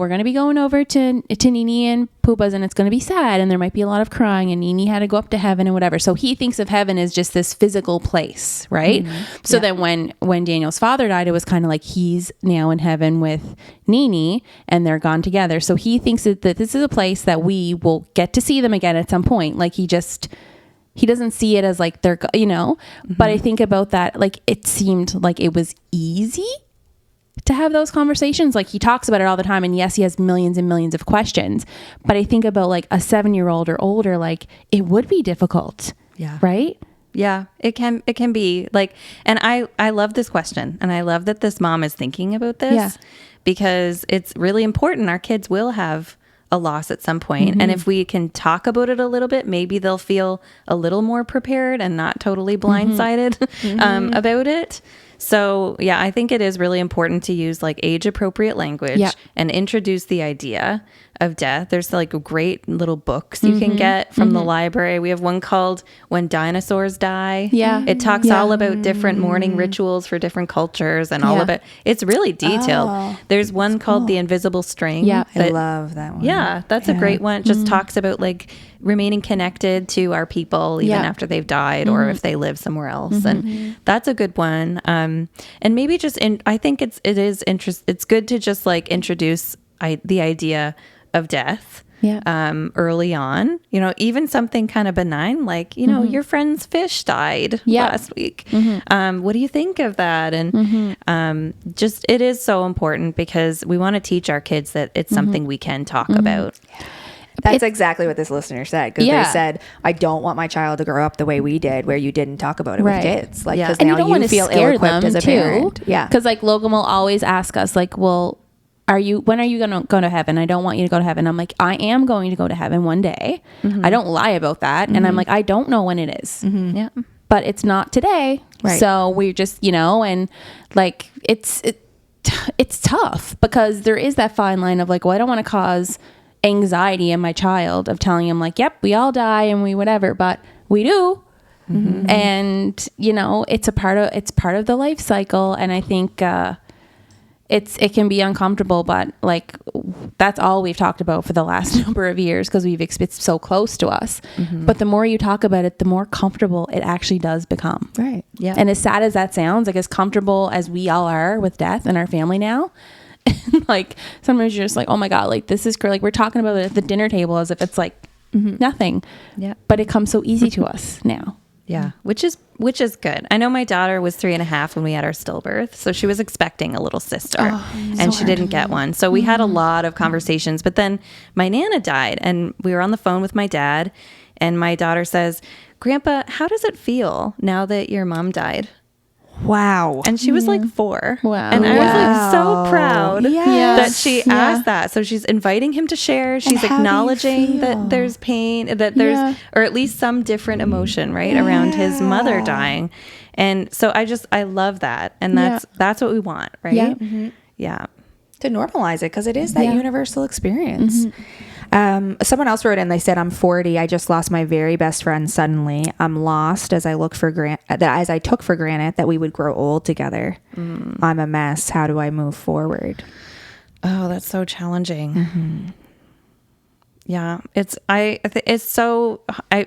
going to be going over to Nini and Poopa's, and it's going to be sad, and there might be a lot of crying, and Nini had to go up to heaven and whatever. So he thinks of heaven as just this physical place, right? So then when Daniel's father died, it was kind of like he's now in heaven with Nini, and they're gone together. So he thinks that this is a place that we will get to see them again at some point. Like he doesn't see it as like they're, but I think about that. Like it seemed like it was easy to have those conversations. Like he talks about it all the time, and yes, he has millions and millions of questions, but I think about like a 7-year-old or older, like it would be difficult. Yeah. Right. Yeah, it can be like, and I love this question, and I love that this mom is thinking about this because it's really important. Our kids will have a loss at some point. And if we can talk about it a little bit, maybe they'll feel a little more prepared and not totally blindsided about it. So yeah, I think it is really important to use like age appropriate language and introduce the idea of death. There's like great little books you can get from the library. We have one called When Dinosaurs Die. Yeah. It talks all about different mourning rituals for different cultures and all of it. It's really detailed. There's one called The Invisible String. Yeah. I love that one. Yeah, that's a great one. It just talks about like remaining connected to our people even after they've died or if they live somewhere else. And that's a good one. And maybe just I think it's good to just like introduce the idea of death early on, even something kind of benign, like, your friend's fish died last week. What do you think of that? And just, it is so important because we want to teach our kids that it's something we can talk about. That's exactly what this listener said. Because they said, I don't want my child to grow up the way we did, where you didn't talk about it with kids. Like, because And you now don't want to feel scare ill-equipped them as a parent. Yeah. Because like Logan will always ask us like, well, when are you going to go to heaven? I don't want you to go to heaven. I'm like, I am going to go to heaven one day. I don't lie about that. And I'm like, I don't know when it is. Yeah. But it's not today. Right. So we're just, and like, it's tough because there is that fine line of like, well, I don't want to cause anxiety in my child of telling him like, yep, we all die and we whatever, but we do. And, it's part of the life cycle. And I think, it can be uncomfortable, but like that's all we've talked about for the last number of years because it's so close to us. But the more you talk about it, the more comfortable it actually does become. Right. Yeah. And as sad as that sounds, like as comfortable as we all are with death in our family now, like sometimes you're just like, oh my God, like this is like we're talking about it at the dinner table as if it's like nothing. Yeah. But it comes so easy to us now. Yeah, which is good. I know my daughter was 3.5 when we had our stillbirth, so she was expecting a little sister, and she didn't get one. So we had a lot of conversations. But then my Nana died, and we were on the phone with my dad, and my daughter says, "Grandpa, how does it feel now that your mom died?" Wow. And she was like 4. Wow. And I was like so proud Yes. that she asked that. So she's inviting him to share. She's how do you acknowledging feel? that there's pain, that there's, or at least some different emotion, right, around his mother dying. And so I love that. And that's what we want, right? Yeah. Yeah. To normalize it, because it is that universal experience. Someone else wrote in, they said, I'm 40. I just lost my very best friend suddenly. I'm lost as I took for granted that we would grow old together. I'm a mess. How do I move forward? Oh, that's so challenging. Yeah, I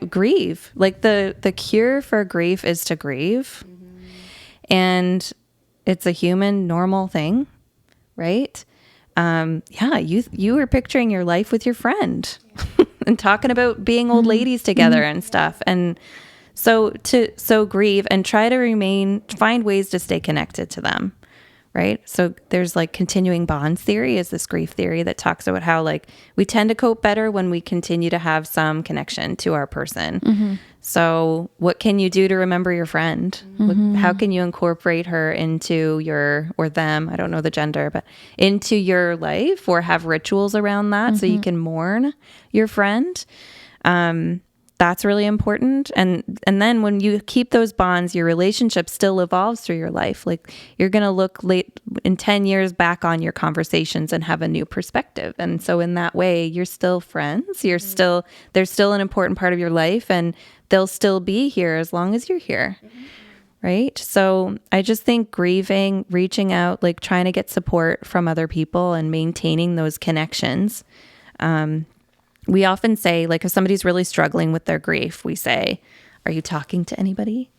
grieve. Like the cure for grief is to grieve. And it's a human normal thing, right? You were picturing your life with your friend and talking about being old ladies together and stuff. And so grieve and try to find ways to stay connected to them. Right. So there's like continuing bonds theory is this grief theory that talks about how like we tend to cope better when we continue to have some connection to our person. So what can you do to remember your friend? How can you incorporate her into or them, I don't know the gender, but into your life, or have rituals around that so you can mourn your friend? That's really important. And then when you keep those bonds, your relationship still evolves through your life. Like you're going to look late in 10 years back on your conversations and have a new perspective. And so in that way, you're still friends. They're still an important part of your life, and they'll still be here as long as you're here. Right. So I just think grieving, reaching out, like trying to get support from other people and maintaining those connections. We often say, like, if somebody's really struggling with their grief, we say, are you talking to anybody?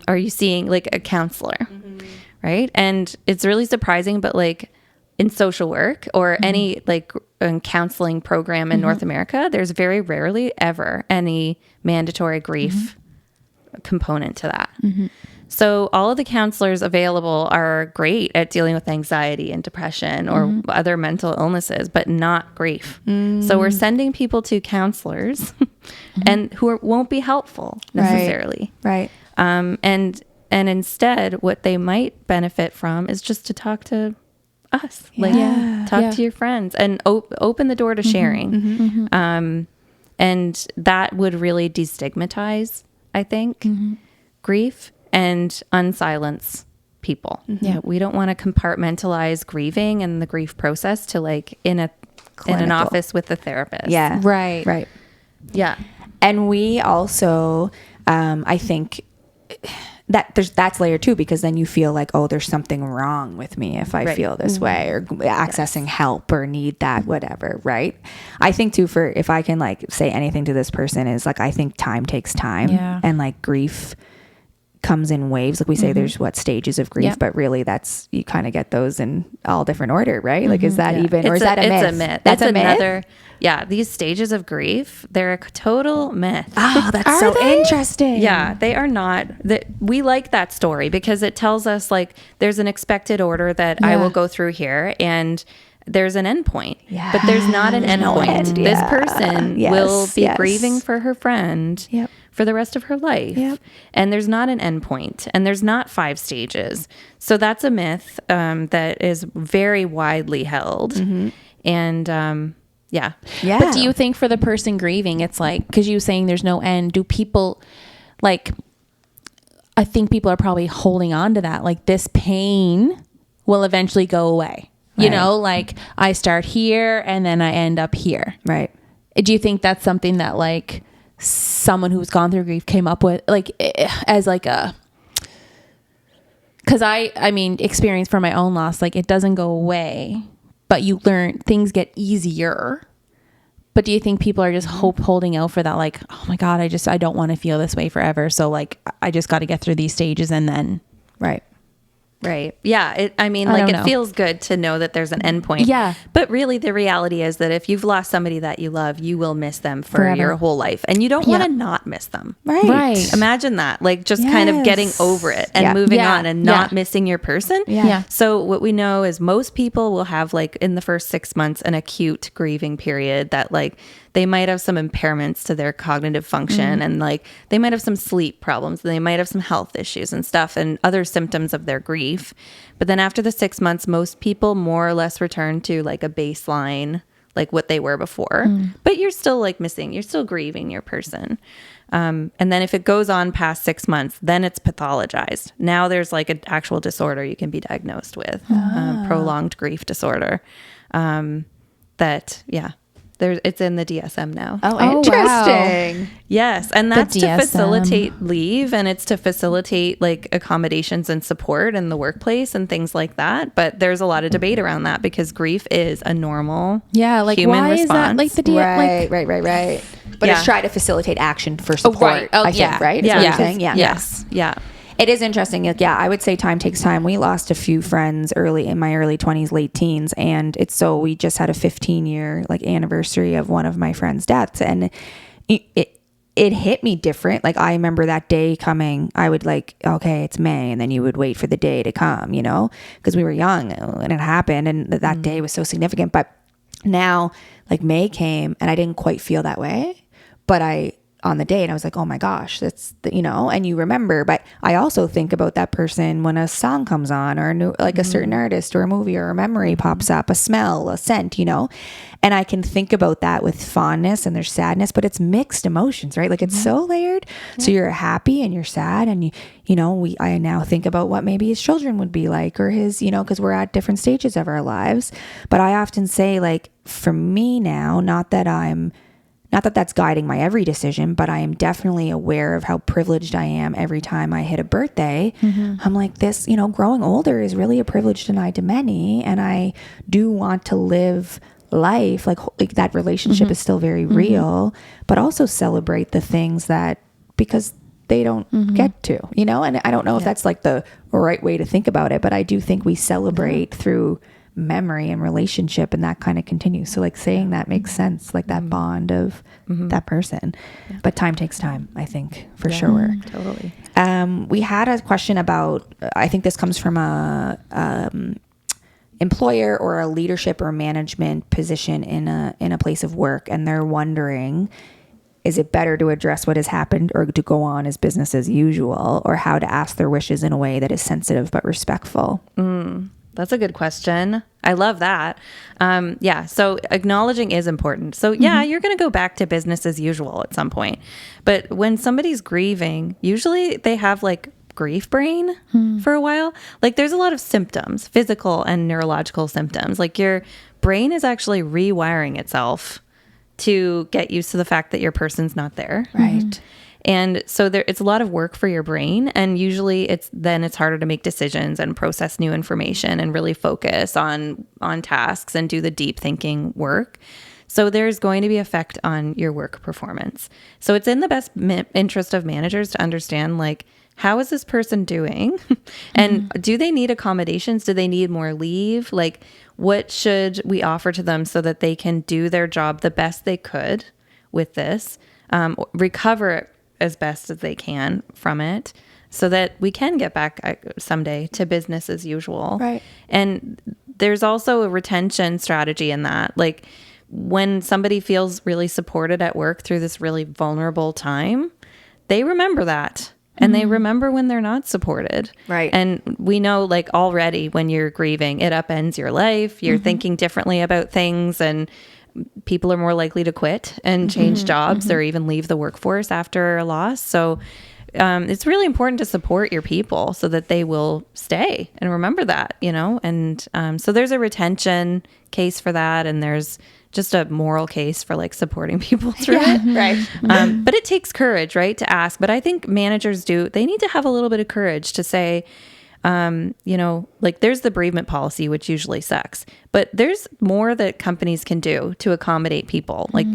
Are you seeing like a counselor? Right. And it's really surprising, but like in social work or any like counseling program in North America, there's very rarely ever any mandatory grief component to that. So all of the counselors available are great at dealing with anxiety and depression or other mental illnesses, but not grief. So we're sending people to counselors and who won't be helpful necessarily. Right. And instead what they might benefit from is just to talk to us, like talk to your friends and open the door to sharing. And that would really destigmatize, I think, grief and unsilence people. We don't want to compartmentalize grieving and the grief process to like in an office with a therapist. Yeah. Right. Yeah. And we also, I think that that's layer 2, because then you feel like, oh, there's something wrong with me if I feel this way, or accessing help or need that, whatever. Right. I think too, if I can like say anything to this person is like, I think time takes time and like grief comes in waves. Like we say there's stages of grief, but really that's, you kind of get those in all different order, right? Like is that even, or is that a myth? It's a myth. That's another myth? Yeah, these stages of grief, they're a total myth. Oh, that's so interesting. Yeah, they are not. We like that story because it tells us like there's an expected order that I will go through here, and there's an end point. But there's not an end point. This person will be grieving for her friend for the rest of her life. And there's not an end point, and there's not 5 stages. So that's a myth that is very widely held. And But do you think for the person grieving, it's like, because you were saying there's no end, do people like, I think people are probably holding on to that, like this pain will eventually go away. You know, like I start here and then I end up here. Right. Do you think that's something that like someone who's gone through grief came up with, like as like a, because I mean, experience from my own loss, like it doesn't go away, but you learn, things get easier. But do you think people are just holding out for that? Like, oh my God, I don't want to feel this way forever. So like, I just got to get through these stages and then. Right. Yeah. It feels good to know that there's an end point. Yeah. But really the reality is that if you've lost somebody that you love, you will miss them for your whole life. And you don't want to not miss them. Right. Imagine that. Like just kind of getting over it and moving on and not missing your person. Yeah. So what we know is most people will have like in the first 6 months an acute grieving period that like they might have some impairments to their cognitive function and like they might have some sleep problems. They might have some health issues and stuff and other symptoms of their grief. But then after the 6 months, most people more or less return to like a baseline like what they were before, but you're still like missing, you're still grieving your person. And then if it goes on past 6 months, then it's pathologized. Now there's like an actual disorder you can be diagnosed with, prolonged grief disorder. It's in the DSM now. Oh, interesting. Wow. Yes. And that's to DSM. facilitate leave, and it's to facilitate like accommodations and support in the workplace and things like that. But there's a lot of debate around that because grief is a normal Like human why response. is that like the Right. But Yeah. it's try to facilitate action for support, right. Oh, I think, yeah. right? Is Yeah. what you're saying? Yeah. Yes. Yeah. It is interesting. Yeah, I would say time takes time. We lost a few friends in my early 20s, late teens, and we just had a 15-year like anniversary of one of my friends' deaths, and it hit me different. Like I remember that day coming. I would like, okay, it's May, and then you would wait for the day to come, because we were young and it happened, and that day was so significant. But now, like May came, and I didn't quite feel that way, but on the day, and I was like, oh my gosh, that's and you remember. But I also think about that person when a song comes on, or a certain artist or a movie or a memory pops up, a smell, a scent, and I can think about that with fondness, and there's sadness, but it's mixed emotions, right? Like it's so layered. So you're happy and you're sad, and I now think about what maybe his children would be like, or his, because we're at different stages of our lives. But I often say, like, for me now, not that that's guiding my every decision, but I am definitely aware of how privileged I am every time I hit a birthday. I'm like, this, growing older is really a privilege denied to many. And I do want to live life like that relationship is still very real, but also celebrate the things that, because they don't get to, and I don't know if that's like the right way to think about it, but I do think we celebrate through memory and relationship, and that kind of continues. So like saying that makes sense, like that bond of that person. But time takes time, I think, for sure. Totally. We had a question about, I think this comes from a employer or a leadership or management position in a place of work, and they're wondering, is it better to address what has happened or to go on as business as usual, or how to ask their wishes in a way that is sensitive but respectful? That's a good question. I love that. So acknowledging is important. So you're going to go back to business as usual at some point. But when somebody's grieving, usually they have like grief brain for a while. Like there's a lot of symptoms, physical and neurological symptoms. Like your brain is actually rewiring itself to get used to the fact that your person's not there. Right. And so it's a lot of work for your brain, and usually it's harder to make decisions and process new information and really focus on tasks and do the deep thinking work. So there's going to be effect on your work performance. So it's in the best interest of managers to understand, like, how is this person doing? And do they need accommodations? Do they need more leave? Like, what should we offer to them so that they can do their job the best they could with this, recover as best as they can from it, so that we can get back someday to business as usual. Right. And there's also a retention strategy in that. Like when somebody feels really supported at work through this really vulnerable time, they remember that. And they remember when they're not supported. Right. And we know, like, already when you're grieving, it upends your life. You're thinking differently about things, and people are more likely to quit and change jobs or even leave the workforce after a loss. So it's really important to support your people so that they will stay and remember that, and so there's a retention case for that, and there's just a moral case for like supporting people through it. Right. But it takes courage, right, to ask. But I think managers they need to have a little bit of courage to say, like there's the bereavement policy, which usually sucks, but there's more that companies can do to accommodate people. Like,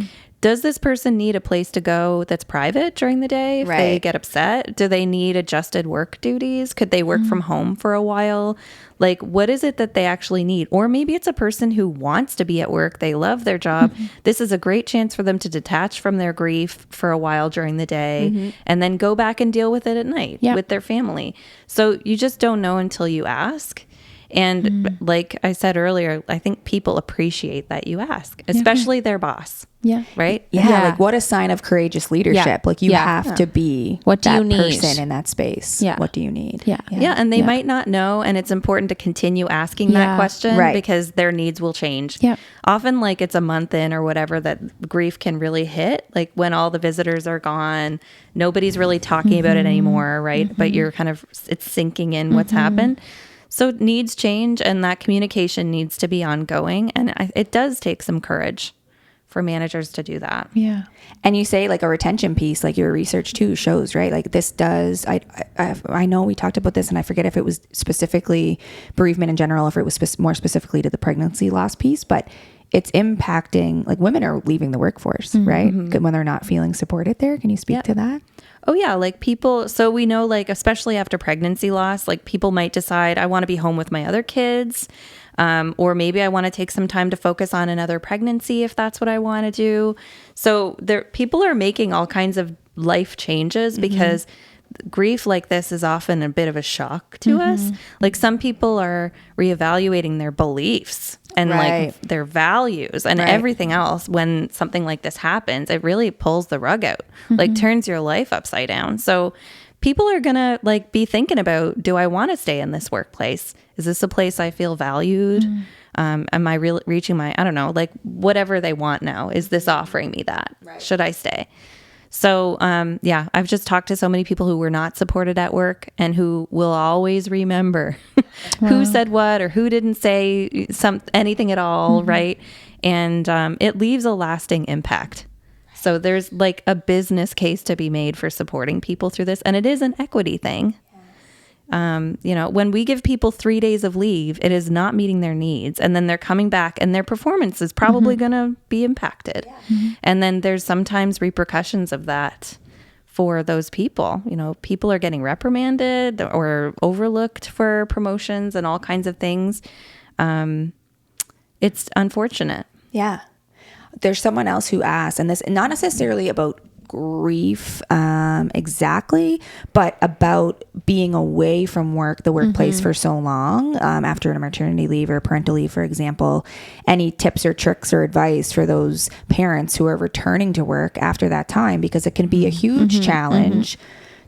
does this person need a place to go that's private during the day if they get upset? Do they need adjusted work duties? Could they work from home for a while? Like, what is it that they actually need? Or maybe it's a person who wants to be at work. They love their job. This is a great chance for them to detach from their grief for a while during the day and then go back and deal with it at night with their family. So you just don't know until you ask. And like I said earlier, I think people appreciate that you ask, especially their boss. Yeah. Right? Yeah, like what a sign of courageous leadership. Yeah. Like you have to be What do that you need? person in that space. Yeah. What do you need? Yeah. Yeah, and they might not know, and it's important to continue asking that question Right. because their needs will change. Yeah. Often, like it's a month in or whatever that grief can really hit, like when all the visitors are gone, nobody's really talking about it anymore, right? But you're kind of, it's sinking in what's happened. So needs change, and that communication needs to be ongoing, and it does take some courage for managers to do that. Yeah. And you say like a retention piece, like your research too shows, right? Like this does, I know we talked about this and I forget if it was specifically bereavement in general, if it was more specifically to the pregnancy loss piece, but it's impacting, like women are leaving the workforce, right? When they're not feeling supported there. Can you speak to that? Oh yeah, like people, so we know like, especially after pregnancy loss, like people might decide, I want to be home with my other kids. Or maybe I want to take some time to focus on another pregnancy if that's what I want to do. So people are making all kinds of life changes because grief like this is often a bit of a shock to us. Like some people are reevaluating their beliefs and like their values and everything else. When something like this happens, it really pulls the rug out, like turns your life upside down. So people are going to like be thinking about, do I want to stay in this workplace? Is this a place I feel valued? Am I reaching my, I don't know, like whatever they want now, is this offering me that? Should I stay? So, yeah, I've just talked to so many people who were not supported at work and who will always remember who said what or who didn't say anything at all. Right. And, it leaves a lasting impact. So there's like a business case to be made for supporting people through this. And it is an equity thing. You know, when we give people 3 days of leave, it is not meeting their needs. And then they're coming back and their performance is probably going to be impacted. And then there's sometimes repercussions of that for those people. You know, people are getting reprimanded or overlooked for promotions and all kinds of things. It's unfortunate. Yeah. There's someone else who asked, and this not necessarily about grief exactly, but about being away from the workplace for so long after a maternity leave or parental leave, for example. Any tips or tricks or advice for those parents who are returning to work after that time, because it can be a huge challenge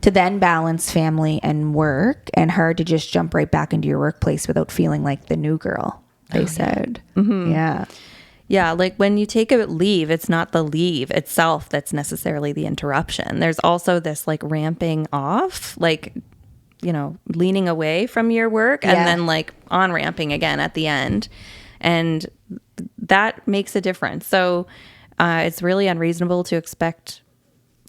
to then balance family and work, and hard to just jump right back into your workplace without feeling like the new girl, they said. Yeah. Yeah, like when you take a leave, it's not the leave itself that's necessarily the interruption. There's also this like ramping off, like, you know, leaning away from your work and then like on ramping again at the end. And that makes a difference. So it's really unreasonable to expect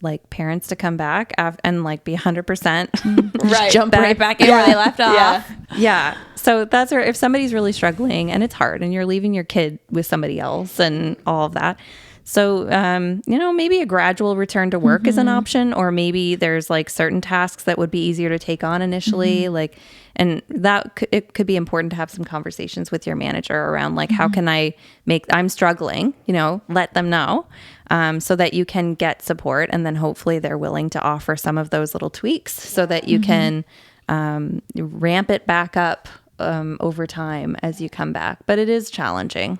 like parents to come back and like be 100%. Right. Jump right back in where they left off. Yeah. So that's where, if somebody's really struggling and it's hard and you're leaving your kid with somebody else and all of that. So, you know, maybe a gradual return to work is an option, or maybe there's like certain tasks that would be easier to take on initially. Like, and it could be important to have some conversations with your manager around like, how can I'm struggling, you know, let them know, so that you can get support. And then hopefully they're willing to offer some of those little tweaks so that you can, ramp it back up, over time as you come back. But it is challenging.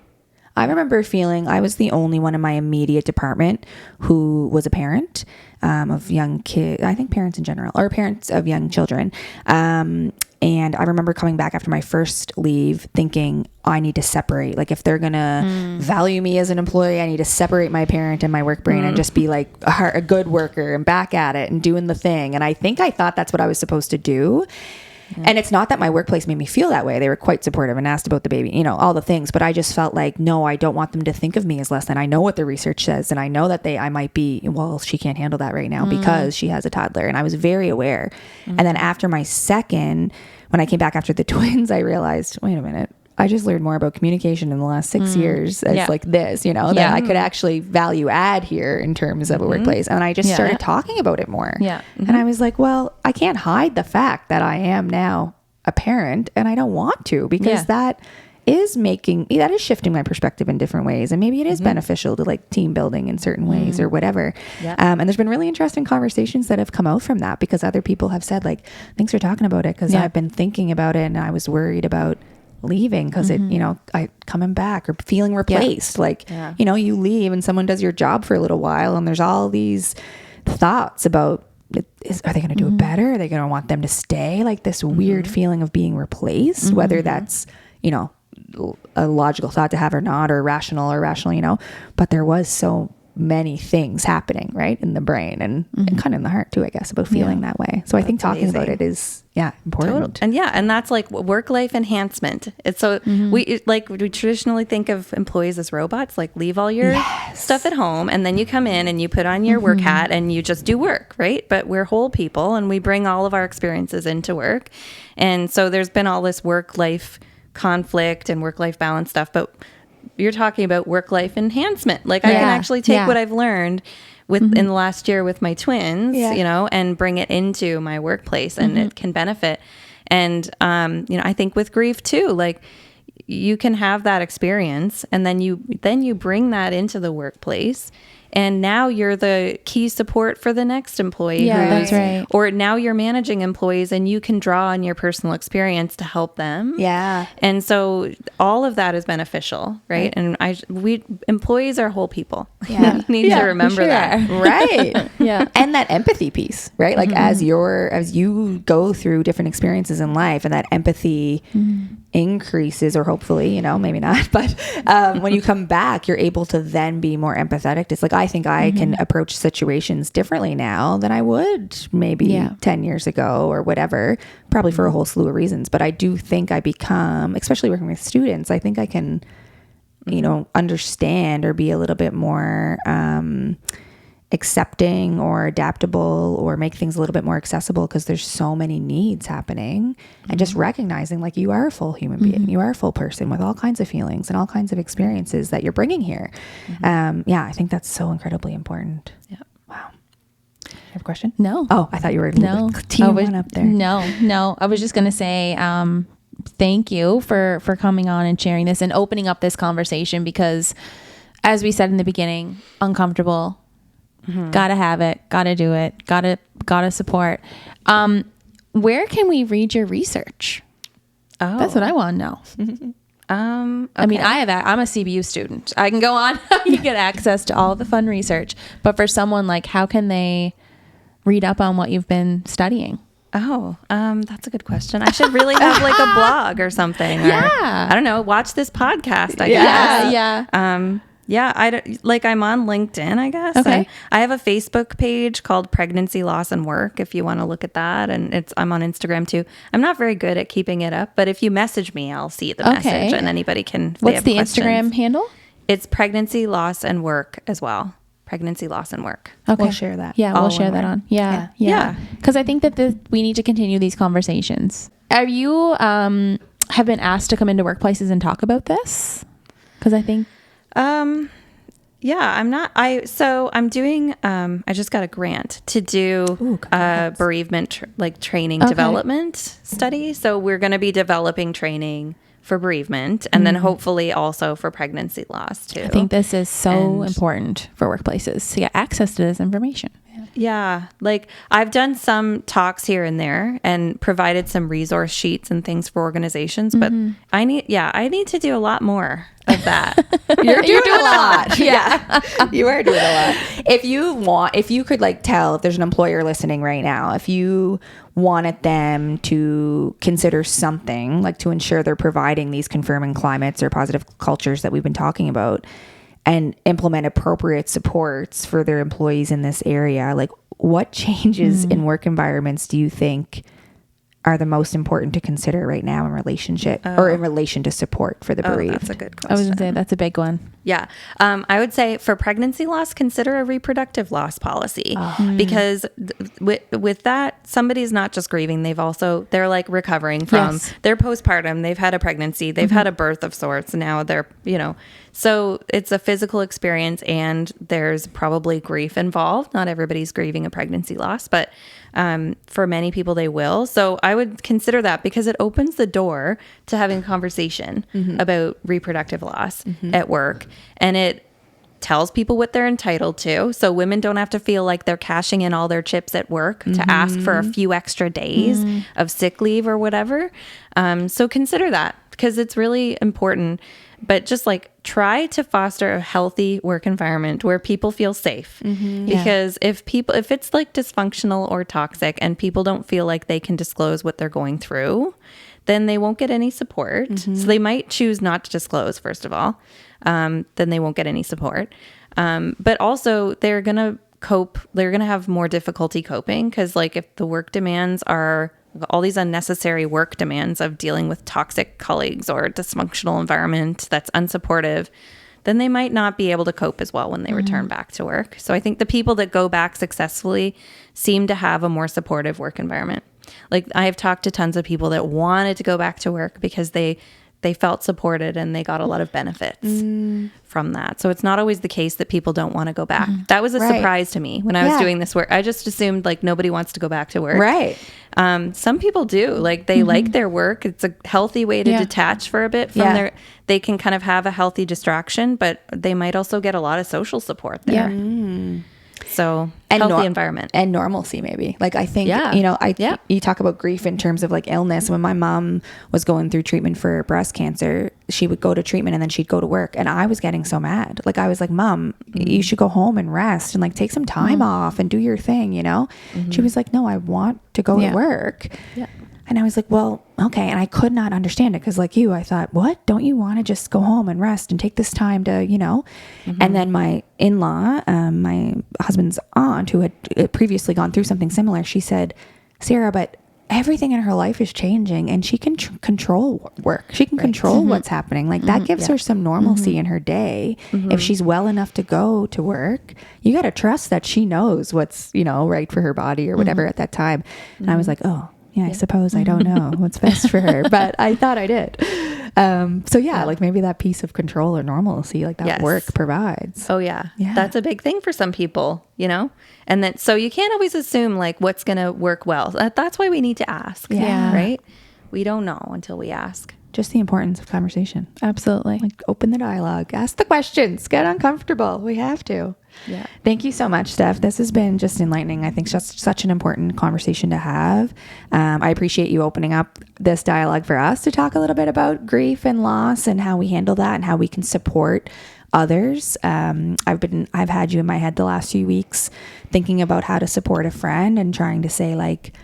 I remember feeling I was the only one in my immediate department who was a parent of young kids. I think parents in general, or parents of young children. And I remember coming back after my first leave thinking, I need to separate. Like if they're going to value me as an employee, I need to separate my parent and my work brain and just be like a good worker and back at it and doing the thing. And I thought that's what I was supposed to do. And it's not that my workplace made me feel that way. They were quite supportive and asked about the baby, you know, all the things. But I just felt like, no, I don't want them to think of me as less than. I know what the research says. And I know that I might be, well, she can't handle that right now because she has a toddler. And I was very aware. And then after my second, when I came back after the twins, I realized, wait a minute. I just learned more about communication in the last 6 years as like this, you know, that I could actually value add here in terms of a workplace. And I just started talking about it more. And I was like, well, I can't hide the fact that I am now a parent and I don't want to, because that is shifting my perspective in different ways. And maybe it is beneficial to like team building in certain ways or whatever. And there's been really interesting conversations that have come out from that, because other people have said like, thanks for talking about it. Cause I've been thinking about it and I was worried about leaving because it, I coming back or feeling replaced. Like, you leave and someone does your job for a little while and there's all these thoughts about, are they going to do it better? Are they going to want them to stay? Like this weird feeling of being replaced, whether that's, a logical thought to have or not, or rational, but there was so many things happening right in the brain and kind of in the heart too, I guess, about feeling that way. So I think talking about it is important. And that's like work-life enhancement. It's so we traditionally think of employees as robots, like leave all your stuff at home and then you come in and you put on your work hat and you just do work, right? But we're whole people and we bring all of our experiences into work. And so there's been all this work-life conflict and work-life balance stuff, but you're talking about work-life enhancement. Like I can actually take what I've learned in the last year with my twins, and bring it into my workplace and it can benefit. And, I think with grief too, like you can have that experience and then you bring that into the workplace. And now you're the key support for the next employee. Yeah, that's right. Or now you're managing employees and you can draw on your personal experience to help them. Yeah. And so all of that is beneficial, right? And employees are whole people. Yeah. You need to remember that. Right. And that empathy piece, right? Like as you go through different experiences in life and that empathy increases, or hopefully, maybe not, but when you come back, you're able to then be more empathetic. It's like, I think I can approach situations differently now than I would maybe 10 years ago or whatever, probably for a whole slew of reasons. But I do think I become, especially working with students, I think I can, understand or be a little bit more accepting or adaptable or make things a little bit more accessible because there's so many needs happening. And just recognizing like you are a full human being, you are a full person with all kinds of feelings and all kinds of experiences that you're bringing here. I think that's so incredibly important. Yeah. Wow. You have a question? No. Oh, I thought you were teeing one up there. No. I was just going to say, thank you for coming on and sharing this and opening up this conversation because as we said in the beginning, uncomfortable, gotta have it, gotta do it, gotta support. Where can we read your research? Oh, that's what I want to know. Okay. I mean, I'm a CBU student. I can go on, you get access to all the fun research, but for someone like, how can they read up on what you've been studying? Oh, that's a good question. I should really have like a blog or something. Or, I don't know. Watch this podcast, I guess. I'm on LinkedIn, I guess. Okay. I have a Facebook page called Pregnancy, Loss, and Work if you want to look at that. And I'm on Instagram too. I'm not very good at keeping it up, but if you message me, I'll see the message and anybody can. What's the Instagram handle? It's Pregnancy, Loss, and Work as well. Pregnancy, Loss, and Work. Okay. We'll share that. Yeah, we'll share that on. Yeah. Because I think that we need to continue these conversations. Are you have been asked to come into workplaces and talk about this? Because I think... I'm not. I'm doing. I just got a grant to do bereavement training development study. So we're going to be developing training for bereavement and then hopefully also for pregnancy loss too. I think this is so important for workplaces to get access to this information. Yeah. Like I've done some talks here and there and provided some resource sheets and things for organizations, but I need to do a lot more of that. You're doing a lot. Yeah. You are doing a lot. If you could tell if there's an employer listening right now, if you wanted them to consider something to ensure they're providing these confirming climates or positive cultures that we've been talking about and implement appropriate supports for their employees in this area, what changes in work environments do you think are the most important to consider right now in relationship or in relation to support for the bereaved? That's a good question. I was going to say that's a big one. Yeah. I would say for pregnancy loss, consider a reproductive loss policy because with that, somebody's not just grieving. They're recovering from their postpartum. They've had a pregnancy, they've had a birth of sorts. Now they're, so it's a physical experience and there's probably grief involved. Not everybody's grieving a pregnancy loss, but for many people they will. So I would consider that because it opens the door to having a conversation about reproductive loss at work. And it tells people what they're entitled to. So women don't have to feel like they're cashing in all their chips at work to ask for a few extra days of sick leave or whatever. So consider that. because it's really important. But just like try to foster a healthy work environment where people feel safe. Because if it's like dysfunctional or toxic and people don't feel like they can disclose what they're going through, then they won't get any support. So they might choose not to disclose, first of all. Then they won't get any support. But also they're going to have more difficulty coping, because like if the work demands are all these unnecessary work demands of dealing with toxic colleagues or dysfunctional environment that's unsupportive, then they might not be able to cope as well when they return back to work. So I think the people that go back successfully seem to have a more supportive work environment. Like I have talked to tons of people that wanted to go back to work because they felt supported and they got a lot of benefits from that. So it's not always the case that people don't want to go back. That was a surprise to me when I was doing this work. I just assumed like nobody wants to go back to work. Right. Some people do. Like they like their work. It's a healthy way to detach for a bit from they can kind of have a healthy distraction, but they might also get a lot of social support there. So healthy environment and normalcy, maybe. Like I think, you talk about grief in terms of like illness. When my mom was going through treatment for breast cancer, she would go to treatment and then she'd go to work. And I was getting so mad. Like I was like, Mom, you should go home and rest and like take some time off and do your thing, She was like, no, I want to go to work. Yeah. And I was like, well, okay. And I could not understand it because like you, I thought, what? Don't you want to just go home and rest and take this time to, And then my in-law, my husband's aunt, who had previously gone through something similar, she said, Sarah, but everything in her life is changing and she can control work. She can control what's happening. Like that gives her some normalcy in her day. If she's well enough to go to work, you got to trust that she knows what's, right for her body or whatever at that time. And I was like, oh, yeah, I suppose I don't know what's best for her, but I thought I did. Like maybe that piece of control or normalcy, like that work provides. Oh yeah. That's a big thing for some people, and then, so you can't always assume like what's going to work well. That's why we need to ask. Right. We don't know until we ask. Just the importance of conversation. Absolutely. Like open the dialogue, ask the questions, get uncomfortable. We have to. Yeah. Thank you so much, Steph. This has been just enlightening. I think just such an important conversation to have. I appreciate you opening up this dialogue for us to talk a little bit about grief and loss and how we handle that and how we can support others. I've had you in my head the last few weeks thinking about how to support a friend and trying to say like,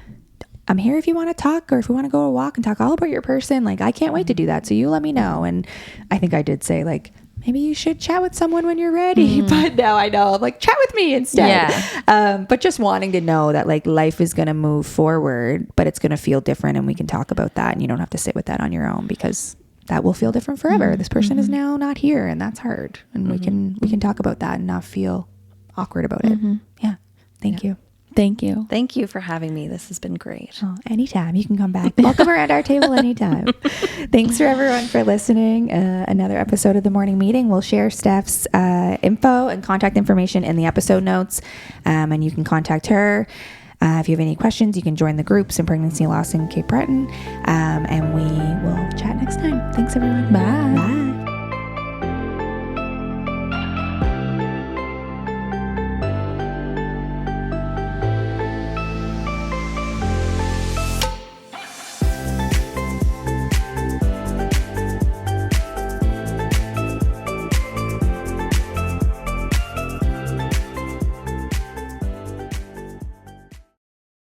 I'm here if you want to talk or if we want to go a walk and talk all about your person. Like, I can't wait to do that. So you let me know. And I think I did say like, maybe you should chat with someone when you're ready. But now I know I'm like, chat with me instead. But just wanting to know that like life is going to move forward, but it's going to feel different. And we can talk about that. And you don't have to sit with that on your own because that will feel different forever. This person is now not here and that's hard. And we can talk about that and not feel awkward about it. Yeah. Thank you. Thank you. Thank you for having me. This has been great. Oh, anytime. You can come back. Welcome around our table anytime. Thanks for everyone for listening. Another episode of The Morning Meeting. We'll share Steph's info and contact information in the episode notes. And you can contact her. If you have any questions, you can join the groups in Pregnancy Loss in Cape Breton. And we will chat next time. Thanks, everyone. Bye.